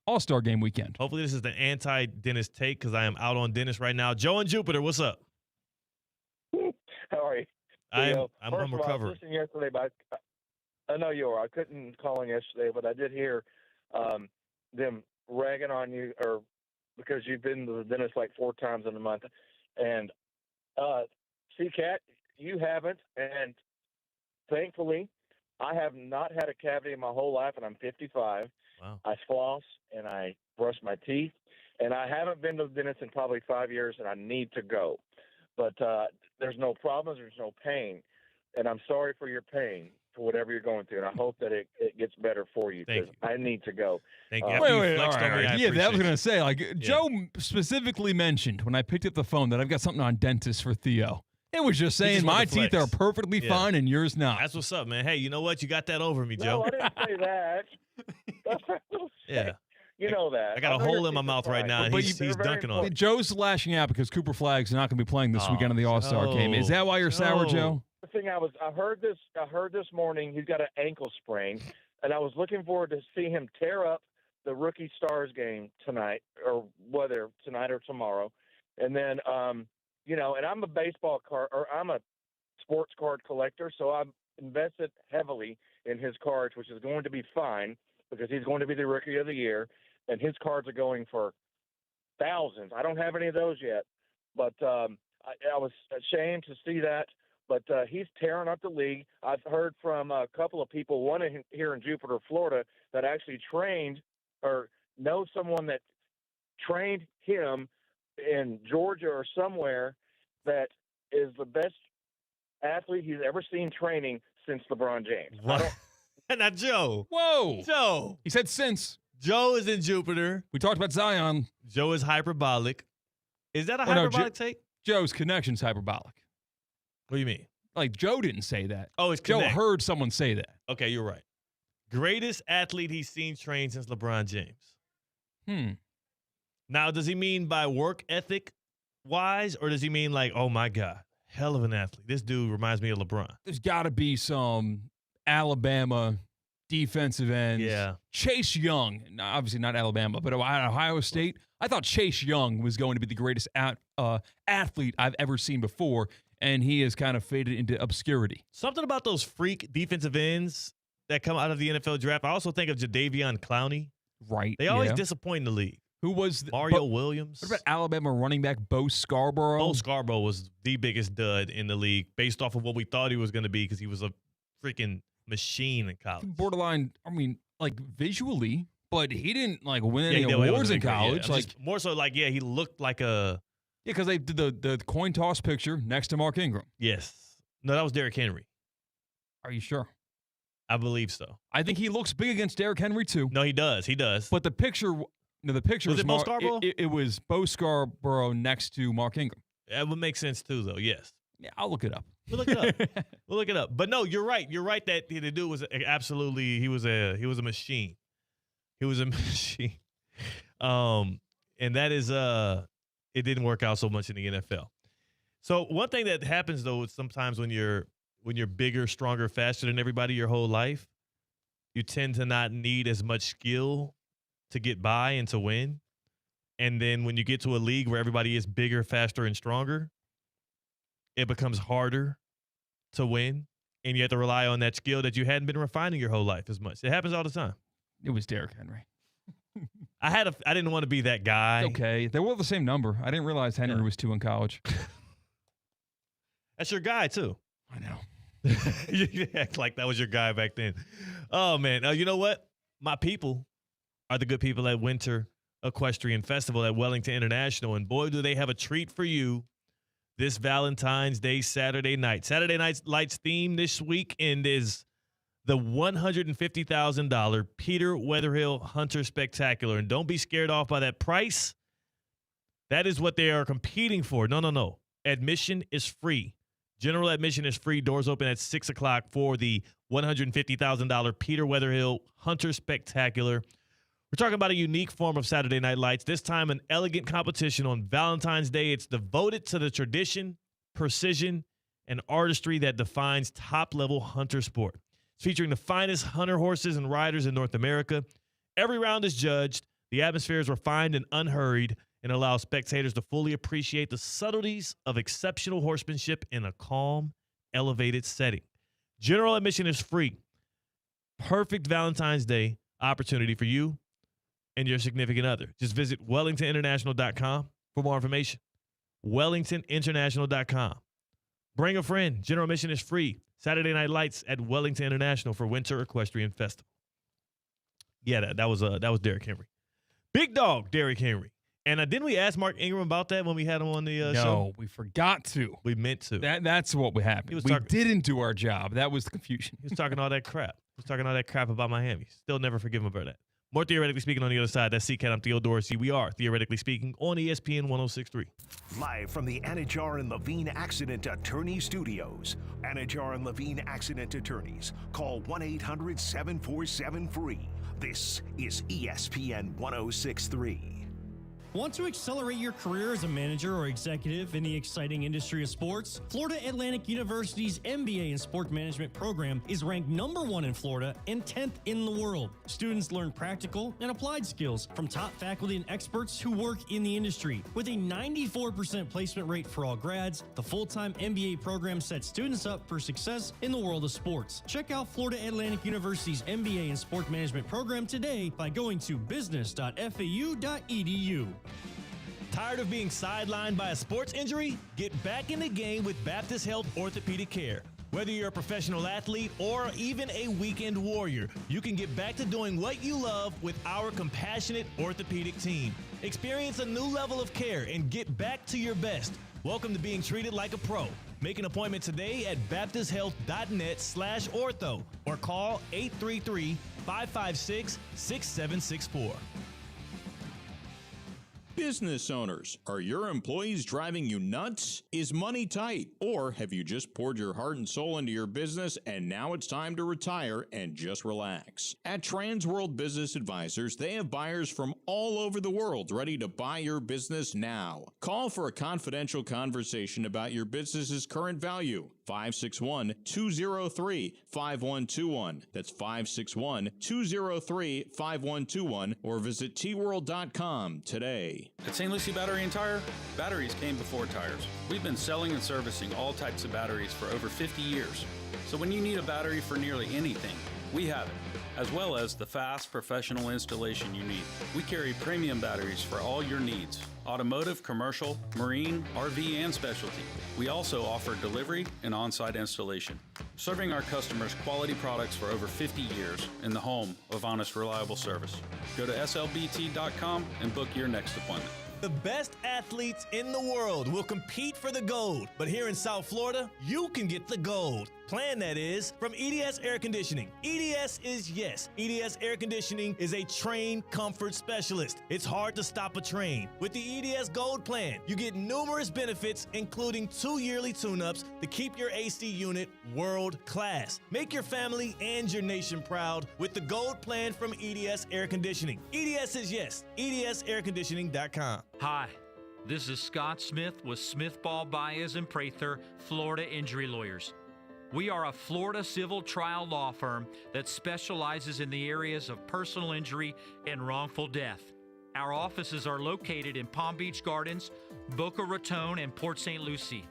All-Star Game weekend. Hopefully this is the anti-dentist take, because I am out on dentists right now. Joe in Jupiter, what's up? How are you? I'm recovering. I was listening yesterday, but I know you are. I couldn't call in yesterday, but I did hear them ragging on you, or because you've been to the dentist like 4 times in a month. And C-Katt, you haven't. And thankfully, I have not had a cavity in my whole life, and I'm 55. Wow. I floss and I brush my teeth, and I haven't been to the dentist in probably 5 years, and I need to go. But there's no problems, there's no pain, and I'm sorry for your pain, for whatever you're going through, and I hope that it gets better for you, because I need to go. Thank you. Wait, all right. Yeah, that was going to say, like, Joe specifically mentioned when I picked up the phone that I've got something on dentist for Theo. It was just saying my teeth are perfectly fine and yours not. That's what's up, man. Hey, you know what? You got that over me, Joe. No, I didn't say that. Yeah. You know that. I got a hole in my mouth right now, and he's dunking on it. Joe's lashing out because Cooper Flagg's not going to be playing this weekend in the All-Star game. Is that why you're sour, Joe? The thing I heard this morning, he's got an ankle sprain, and I was looking forward to see him tear up the Rookie Stars game tonight, or whether tonight or tomorrow. And then, and I'm a baseball card, or I'm a sports card collector, so I've invested heavily in his cards, which is going to be fine because he's going to be the Rookie of the Year. And his cards are going for thousands. I don't have any of those yet, but I was ashamed to see that. But he's tearing up the league. I've heard from a couple of people, one here in Jupiter, Florida, that actually trained or know someone that trained him in Georgia or somewhere, that is the best athlete he's ever seen training since LeBron James. What? Now, Joe. Whoa. Joe. He said since. Joe is in Jupiter. We talked about Zion. Joe is hyperbolic. Is that a hyperbolic take? Joe's connection's hyperbolic. What do you mean? Like, Joe didn't say that. Oh, it's Joe heard someone say that. Okay, you're right. Greatest athlete he's seen train since LeBron James. Now, does he mean by work ethic wise, or does he mean like, oh my God, hell of an athlete? This dude reminds me of LeBron. There's got to be some Alabama defensive ends. Yeah. Chase Young, obviously not Alabama, but Ohio State. I thought Chase Young was going to be the greatest athlete I've ever seen before, and he has kind of faded into obscurity. Something about those freak defensive ends that come out of the NFL draft. I also think of Jadeveon Clowney. Right. They always disappoint in the league. Who was Mario Williams? What about Alabama running back Bo Scarborough? Bo Scarborough was the biggest dud in the league based off of what we thought he was going to be, because he was a freaking machine in college. Borderline, I mean, like visually, but he didn't like win any awards in college. Yeah. Like more so, like he looked like a because they did the coin toss picture next to Mark Ingram. Yes, no, that was Derrick Henry. Are you sure? I believe so. I think he looks big against Derrick Henry too. No, he does. He does. But the picture was it Bo Scarborough? It was Bo Scarborough next to Mark Ingram. That would make sense too, though. Yes. Yeah, I'll look it up. We'll look it up. We'll look it up. But no, you're right. You're right that the dude was absolutely he was a machine. He was a machine. And that is it didn't work out so much in the NFL. So one thing that happens though is sometimes when you're bigger, stronger, faster than everybody your whole life, you tend to not need as much skill to get by and to win. And then when you get to a league where everybody is bigger, faster, and stronger, it becomes harder to win. And you have to rely on that skill that you hadn't been refining your whole life as much. It happens all the time. It was Derrick Henry. I didn't want to be that guy. Okay. They were the same number. I didn't realize Henry was 2 in college. That's your guy, too. I know. You act like that was your guy back then. Oh, man. You know what? My people are the good people at Winter Equestrian Festival at Wellington International. And boy, do they have a treat for you this Valentine's Day Saturday night. Saturday Night Lights theme this weekend is the $150,000 Peter Weatherhill Hunter Spectacular. And don't be scared off by that price. That is what they are competing for. No. Admission is free. General admission is free. Doors open at 6 o'clock for the $150,000 Peter Weatherhill Hunter Spectacular. We're talking about a unique form of Saturday Night Lights, this time an elegant competition on Valentine's Day. It's devoted to the tradition, precision, and artistry that defines top-level hunter sport. It's featuring the finest hunter horses and riders in North America. Every round is judged. The atmosphere is refined and unhurried and allows spectators to fully appreciate the subtleties of exceptional horsemanship in a calm, elevated setting. General admission is free. Perfect Valentine's Day opportunity for you and your significant other. Just visit WellingtonInternational.com for more information. WellingtonInternational.com. Bring a friend. General admission is free. Saturday Night Lights at Wellington International for Winter Equestrian Festival. Yeah, that was Derrick Henry. Big dog, Derrick Henry. And didn't we ask Mark Ingram about that when we had him on the show? No, we forgot to. We meant to. That's what happened. We didn't do our job. That was the confusion. He was talking all that crap. He was talking all that crap about Miami. Still never forgive him about that. More Theoretically Speaking on the other side. That's C-Katt. I'm Theo Dorsey. We are Theoretically Speaking on ESPN 106.3. Live from the Anajar and Levine Accident Attorney Studios. Anajar and Levine Accident Attorneys. Call 1-800-747-FREE. This is ESPN 106.3. Want to accelerate your career as a manager or executive in the exciting industry of sports? Florida Atlantic University's MBA in Sport Management program is ranked #1 in Florida and 10th in the world. Students learn practical and applied skills from top faculty and experts who work in the industry. With a 94% placement rate for all grads, the full-time MBA program sets students up for success in the world of sports. Check out Florida Atlantic University's MBA in Sport Management program today by going to business.fau.edu. Tired of being sidelined by a sports injury? Get back in the game with Baptist Health Orthopedic Care. Whether you're a professional athlete or even a weekend warrior, you can get back to doing what you love with our compassionate orthopedic team. Experience a new level of care and get back to your best. Welcome to being treated like a pro. Make an appointment today at baptisthealth.net/ortho or call 833-556-6764. Business owners, are your employees driving you nuts? Is money tight? Or have you just poured your heart and soul into your business and now it's time to retire and just relax? At Transworld Business Advisors, they have buyers from all over the world ready to buy your business now. Call for a confidential conversation about your business's current value. 561-203-5121. That's 561-203-5121 or visit tworld.com today. At St. Lucie Battery and Tire, batteries came before tires. We've been selling and servicing all types of batteries for over 50 years. So when you need a battery for nearly anything, we have it, as well as the fast professional installation you need. We carry premium batteries for all your needs: automotive, commercial, marine, RV, and specialty. We also offer delivery and on-site installation, serving our customers quality products for over 50 years in the home of honest, reliable service. Go to slbt.com and book your next appointment. The best athletes in the world will compete for the gold, but here in South Florida, you can get the gold. plan, that is, from EDS Air Conditioning. EDS is yes. EDS Air Conditioning is a train comfort specialist. It's hard to stop a train. With the EDS Gold Plan, you get numerous benefits, including 2 yearly tune-ups to keep your AC unit world class. Make your family and your nation proud with the Gold Plan from EDS Air Conditioning. EDS is yes. EDSAirconditioning.com. Hi, this is Scott Smith with Smith Ball Baez and Prather, Florida Injury Lawyers. We are a Florida civil trial law firm that specializes in the areas of personal injury and wrongful death. Our offices are located in Palm Beach Gardens, Boca Raton, and Port St. Lucie.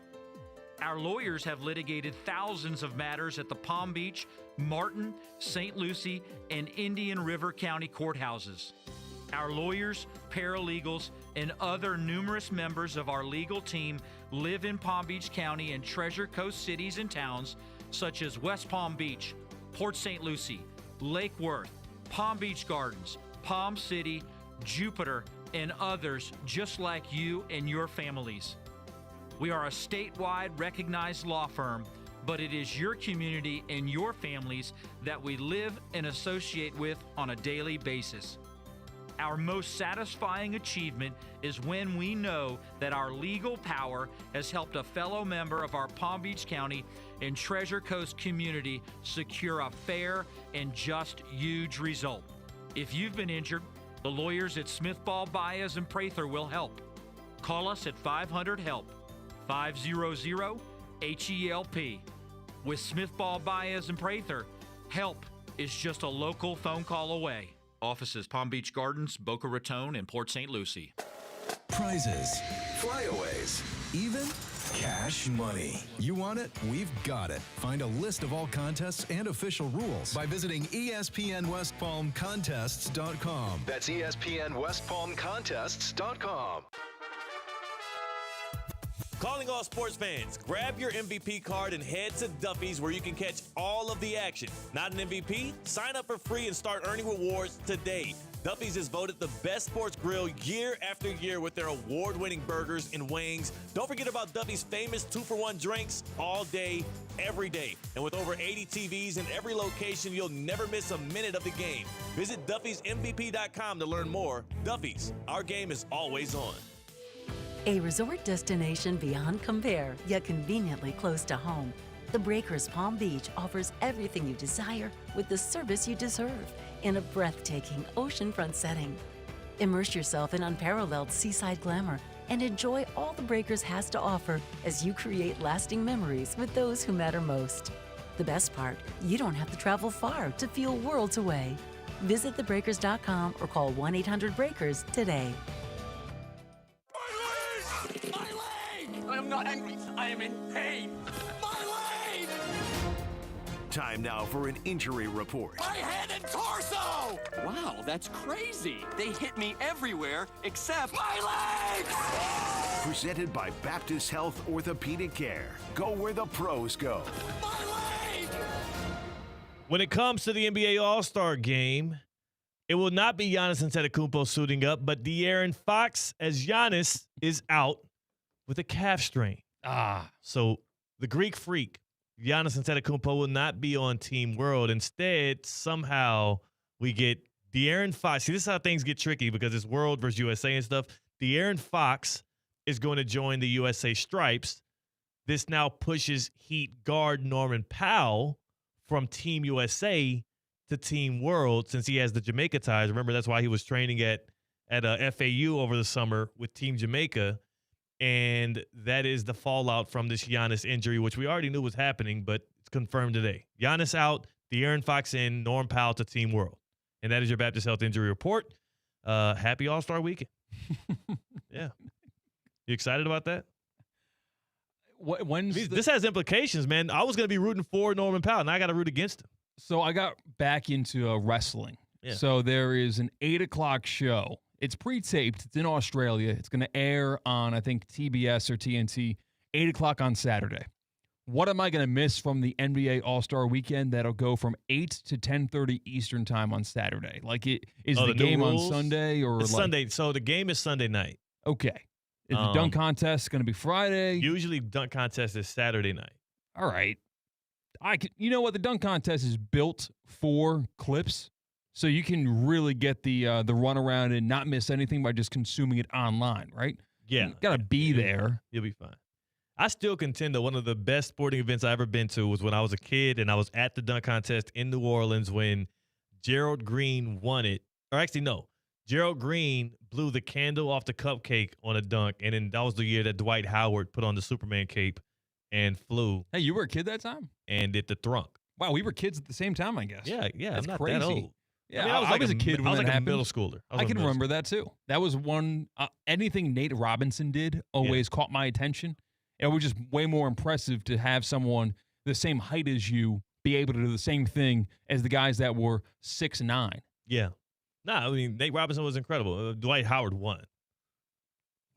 Our lawyers have litigated thousands of matters at the Palm Beach, Martin, St. Lucie, and Indian River County courthouses. Our lawyers, paralegals, and other numerous members of our legal team live in Palm Beach County and Treasure Coast cities and towns such as West Palm Beach, Port St. Lucie, Lake Worth, Palm Beach Gardens, Palm City, Jupiter, and others just like you and your families. We are a statewide recognized law firm, but it is your community and your families that we live and associate with on a daily basis. Our most satisfying achievement is when we know that our legal power has helped a fellow member of our Palm Beach County and Treasure Coast community secure a fair and just huge result. If you've been injured, the lawyers at Smith Ball Baez and Prather will help. Call us at 500-HELP, 500-HELP. With Smith Ball Baez and Prather, help is just a local phone call away. Offices Palm Beach Gardens, Boca Raton, and Port St. Lucie. Prizes, flyaways, even cash money. You want it? We've got it. Find a list of all contests and official rules by visiting ESPNWestPalmContests.com. That's ESPNWestPalmContests.com. Calling all sports fans, grab your MVP card and head to Duffy's where you can catch all of the action. Not an MVP? Sign up for free and start earning rewards today. Duffy's is voted the best sports grill year after year with their award-winning burgers and wings. Don't forget about Duffy's famous 2-for-1 drinks all day, every day. And with over 80 TVs in every location, you'll never miss a minute of the game. Visit Duffy'sMVP.com to learn more. Duffy's, our game is always on. A resort destination beyond compare, yet conveniently close to home. The Breakers Palm Beach offers everything you desire with the service you deserve in a breathtaking oceanfront setting. Immerse yourself in unparalleled seaside glamour and enjoy all the Breakers has to offer as you create lasting memories with those who matter most. The best part, you don't have to travel far to feel worlds away. Visit thebreakers.com or call 1-800-BREAKERS today. I am not angry. I am in pain. My leg! Time now for an injury report. My head and torso! Wow, that's crazy. They hit me everywhere except my legs! Presented by Baptist Health Orthopedic Care. Go where the pros go. My leg! When it comes to the NBA All-Star game, it will not be Giannis Antetokounmpo suiting up, but De'Aaron Fox, as Giannis is out with a calf strain. So the Greek freak, Giannis Antetokounmpo, will not be on Team World. Instead, somehow we get De'Aaron Fox. See, this is how things get tricky because it's World versus USA and stuff. De'Aaron Fox is going to join the USA Stripes. This now pushes Heat guard Norman Powell from Team USA to Team World since he has the Jamaica ties. Remember, that's why he was training at FAU over the summer with Team Jamaica. And that is the fallout from this Giannis injury, which we already knew was happening, but it's confirmed today. Giannis out, De'Aaron Fox in, Norm Powell to Team World. And that is your Baptist Health Injury Report. Happy All-Star Weekend. Yeah. You excited about that? This has implications, man. I was going to be rooting for Norman Powell, and I got to root against him. So I got back into wrestling. Yeah. So there is an 8 o'clock show. It's pre-taped. It's in Australia. It's going to air on, I think, TBS or TNT, 8 o'clock on Saturday. What am I going to miss from the NBA All-Star Weekend that'll go from 8 to 10:30 Eastern time on Saturday? Like, is the game on Sunday or it's Sunday? So the game is Sunday night. Okay. Is the dunk contest going to be Friday? Usually dunk contest is Saturday night. All right. You know what? The dunk contest is built for clips, so you can really get the run around and not miss anything by just consuming it online, right? Yeah. You got to be there. You'll be fine. I still contend that one of the best sporting events I ever been to was when I was a kid and I was at the dunk contest in New Orleans when Gerald Green won it. Or actually, no. Gerald Green blew the candle off the cupcake on a dunk, and then that was the year that Dwight Howard put on the Superman cape and flew. Hey, you were a kid that time? And did the thrunk. Wow, we were kids at the same time, I guess. Yeah, That's I'm not crazy. that old. Yeah, I mean, I was a kid when I was that like happened. a middle schooler. I can remember that too. That was one. Anything Nate Robinson did always caught my attention. It was just way more impressive to have someone the same height as you be able to do the same thing as the guys that were 6'9". Yeah. I mean, Nate Robinson was incredible. Dwight Howard won.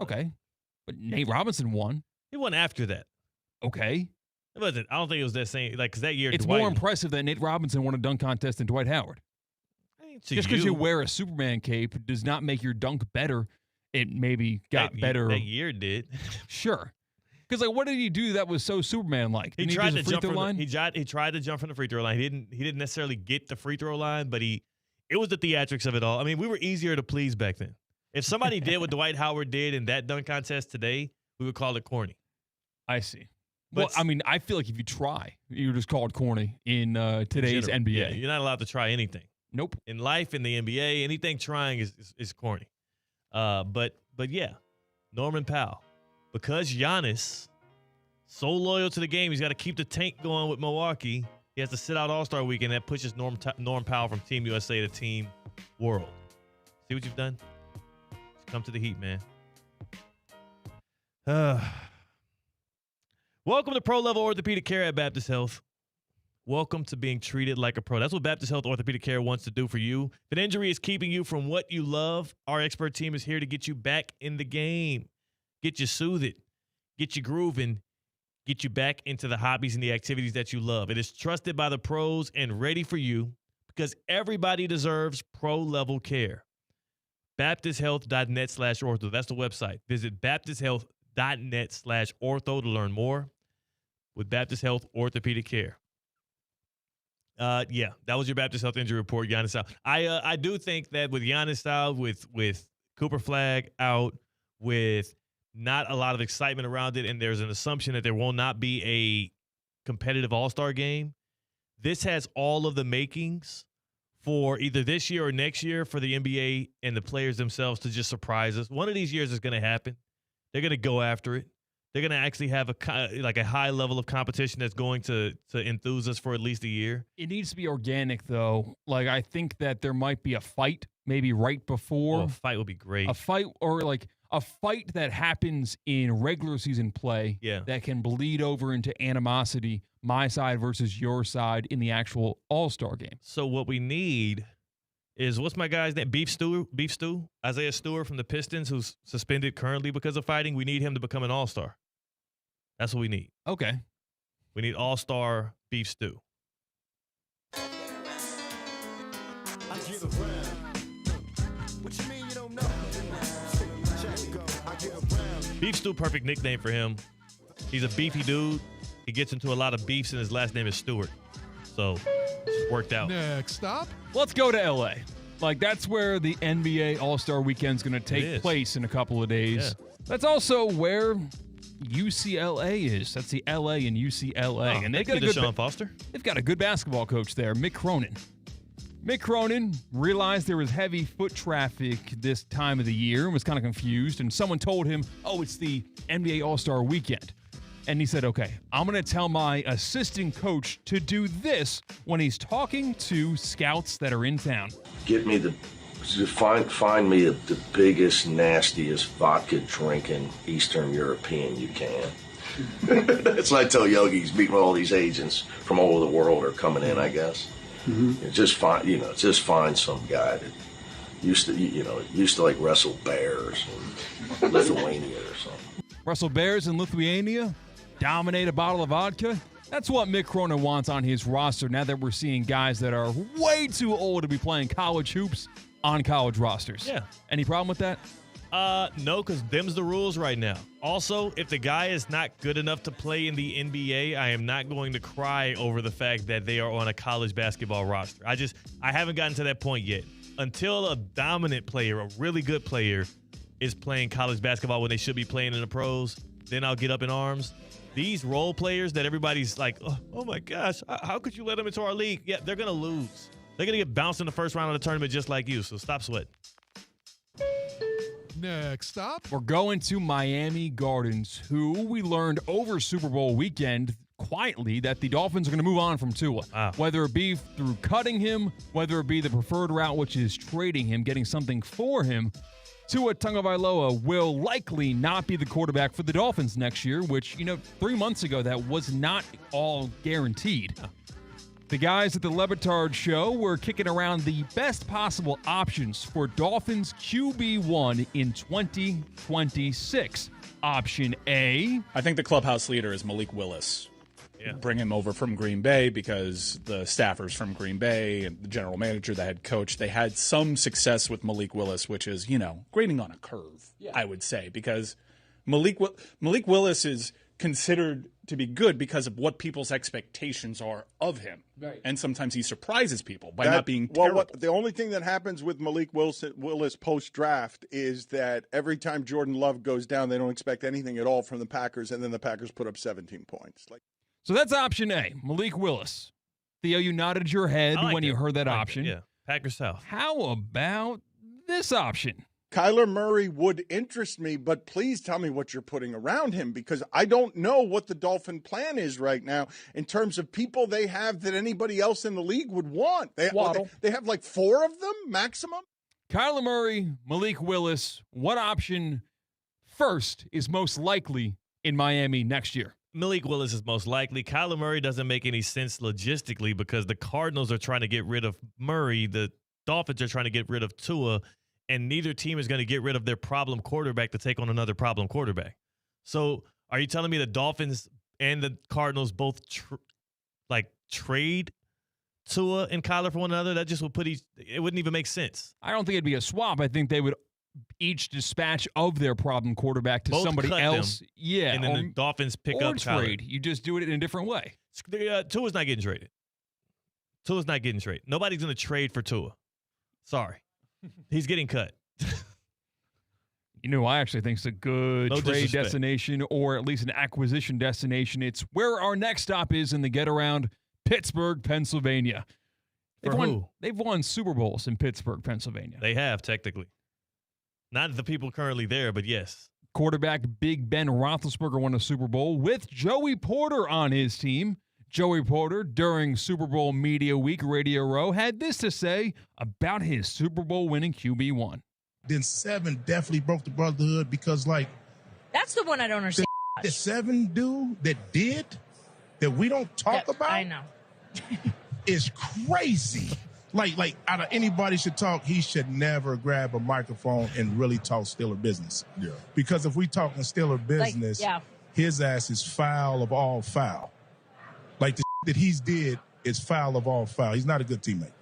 Okay. But Nate Robinson won. He won after that. Okay. It wasn't. I don't think it was that same. Like, because that year, It's Dwight, more impressive that Nate Robinson won a dunk contest than Dwight Howard. Just because you wear a Superman cape does not make your dunk better. It maybe got better. That year did. Sure. Because, like, what did he do that was so Superman-like? He tried to jump from line? He tried to jump from the free throw line. He didn't necessarily get the free throw line, but it was the theatrics of it all. I mean, we were easier to please back then. If somebody did what Dwight Howard did in that dunk contest today, we would call it corny. I see. Well, I mean, I feel like if you try, you're just called corny in today's NBA. Yeah, you're not allowed to try anything. Nope. In life, in the NBA, anything trying is corny. But yeah, Norman Powell. Because Giannis, so loyal to the game, he's got to keep the tank going with Milwaukee. He has to sit out All-Star Weekend. That pushes Norm Powell from Team USA to Team World. See what you've done? Just come to the Heat, man. Welcome to Pro Level Orthopedic Care at Baptist Health. Welcome to being treated like a pro. That's what Baptist Health Orthopedic Care wants to do for you. If an injury is keeping you from what you love, our expert team is here to get you back in the game, get you soothed, get you grooving, get you back into the hobbies and the activities that you love. It is trusted by the pros and ready for you because everybody deserves pro-level care. BaptistHealth.net/ortho. That's the website. Visit BaptistHealth.net/ortho to learn more with Baptist Health Orthopedic Care. Yeah, that was your Baptist Health injury report, Giannis out. I do think that with Giannis out, with Cooper Flag out, with not a lot of excitement around it, and there's an assumption that there will not be a competitive All-Star game, this has all of the makings for either this year or next year for the NBA and the players themselves to just surprise us. One of these years is going to happen. They're going to go after it. They're going to actually have a high level of competition that's going to enthuse us for at least a year. It needs to be organic, though. Like, I think that there might be a fight maybe right before. Oh, a fight would be great. A fight or like a fight that happens in regular season play that can bleed over into animosity, my side versus your side in the actual All-Star game. So what we need is, what's my guy's name? Beef Stew? Isaiah Stewart from the Pistons, who's suspended currently because of fighting. We need him to become an All-Star. That's what we need. Okay. We need All-Star Beef Stew. Beef Stew, perfect nickname for him. He's a beefy dude. He gets into a lot of beefs, and his last name is Stewart. So, it's worked out. Next stop. Let's go to L.A. Like, that's where the NBA All-Star Weekend's going to take place in a couple of days. Yeah. That's also where UCLA is. That's the LA and UCLA. Oh, and they got a good Deshaun Foster. They've got a good basketball coach there, Mick Cronin. Mick Cronin realized there was heavy foot traffic this time of the year and was kind of confused. And someone told him, oh, it's the NBA All-Star Weekend. And he said, okay, I'm going to tell my assistant coach to do this when he's talking to scouts that are in town. Find me the biggest, nastiest vodka drinking Eastern European you can. That's what I tell Yogi's meeting all these agents from all over the world are coming in, I guess. Mm-hmm. Just find some guy that used to like wrestle bears in Lithuania or something. Wrestle bears in Lithuania? Dominate a bottle of vodka? That's what Mick Cronin wants on his roster now that we're seeing guys that are way too old to be playing college hoops on college rosters. Yeah. Any problem with that? No, because them's the rules right now. Also, if the guy is not good enough to play in the NBA, I am not going to cry over the fact that they are on a college basketball roster. I haven't gotten to that point yet. Until a dominant player, a really good player, is playing college basketball when they should be playing in the pros, then I'll get up in arms. These role players that everybody's like, oh my gosh, how could you let them into our league? Yeah, they're going to lose. They're going to get bounced in the first round of the tournament just like you, so stop sweating. Next stop, we're going to Miami Gardens, who we learned over Super Bowl weekend quietly that the Dolphins are going to move on from Tua. Wow. Whether it be through cutting him, whether it be the preferred route, which is trading him, getting something for him, Tua Tagovailoa will likely not be the quarterback for the Dolphins next year, which, 3 months ago, that was not all guaranteed. The guys at the Le Batard show were kicking around the best possible options for Dolphins QB1 in 2026. Option A. I think the clubhouse leader is Malik Willis. Yeah. Bring him over from Green Bay because the staffers from Green Bay and the general manager, the head coach, they had some success with Malik Willis, which is, grading on a curve, I would say, because Malik Willis is considered to be good because of what people's expectations are of him. Right. And sometimes he surprises people by not being terrible. Well, the only thing that happens with Malik Willis post-draft is that every time Jordan Love goes down, they don't expect anything at all from the Packers, and then the Packers put up 17 points. So that's option A, Malik Willis. Theo, you nodded your head when you heard that option. Yeah, Packers South. How about this option? Kyler Murray would interest me, but please tell me what you're putting around him because I don't know what the Dolphin plan is right now in terms of people they have that anybody else in the league would want. They have like 4 of them maximum. Kyler Murray, Malik Willis, what option first is most likely in Miami next year? Malik Willis is most likely. Kyler Murray doesn't make any sense logistically because the Cardinals are trying to get rid of Murray. The Dolphins are trying to get rid of Tua. And neither team is going to get rid of their problem quarterback to take on another problem quarterback. So are you telling me the Dolphins and the Cardinals both trade Tua and Kyler for one another? That just would it wouldn't even make sense. I don't think it'd be a swap. I think they would each dispatch of their problem quarterback to both somebody else. Them, yeah. And then the Dolphins pick up trade. Kyler. You just do it in a different way. Tua's not getting traded. Tua's not getting traded. Nobody's going to trade for Tua. Sorry. He's getting cut. I actually think it's a good trade destination or at least an acquisition destination. It's where our next stop is in the get-around, Pittsburgh, Pennsylvania. They've won Super Bowls in Pittsburgh, Pennsylvania. They have, technically. Not the people currently there, but yes. Quarterback Big Ben Roethlisberger won a Super Bowl with Joey Porter on his team. Joey Porter, during Super Bowl Media Week Radio Row, had this to say about his Super Bowl winning QB1. Then 7 definitely broke the brotherhood because, that's the one I don't understand. The 7 dude that we don't talk about. I know. is crazy. Like out of anybody should talk, he should never grab a microphone and really talk Steeler business. Yeah. Because if we talking Steeler business, his ass is foul of all foul. Like the that he's did is foul of all foul. He's not a good teammate.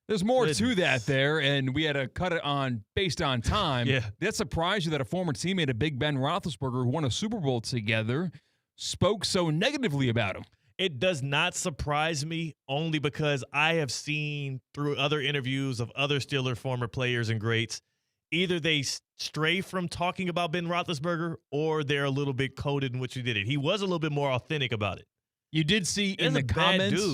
There's more to that there, and we had to cut it on based on time. Yeah. That surprised you that a former teammate of Big Ben Roethlisberger, who won a Super Bowl together, spoke so negatively about him. It does not surprise me only because I have seen through other interviews of other Steeler former players and greats, either they stray from talking about Ben Roethlisberger or they're a little bit coded in which he did it. He was a little bit more authentic about it. You did see in the comments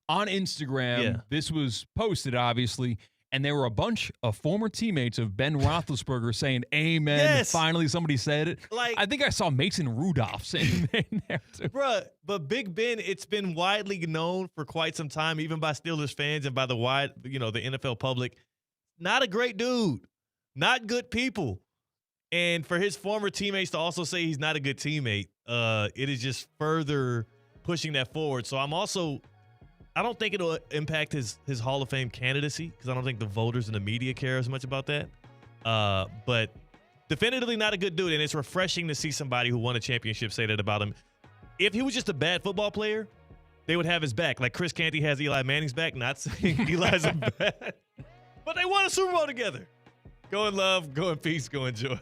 on Instagram, this was posted, obviously, and there were a bunch of former teammates of Ben Roethlisberger saying, amen. Yes. Finally, somebody said it. I think I saw Mason Rudolph saying in there, too. Bruh, but Big Ben, it's been widely known for quite some time, even by Steelers fans and by the the NFL public. Not a great dude. Not good people. And for his former teammates to also say he's not a good teammate, it is just further pushing that forward. So I don't think it'll impact his Hall of Fame candidacy because I don't think the voters and the media care as much about that. But definitively not a good dude, and it's refreshing to see somebody who won a championship say that about him. If he was just a bad football player, they would have his back. Like Chris Canty has Eli Manning's back, not saying Eli's bad. But they won a Super Bowl together. Go in love, go in peace, go in joy.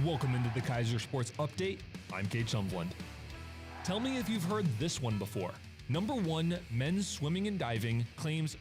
Welcome into the Kaiser Sports Update. I'm Kate Shumfland. Tell me if you've heard this one before. Number 1, men's swimming and diving claims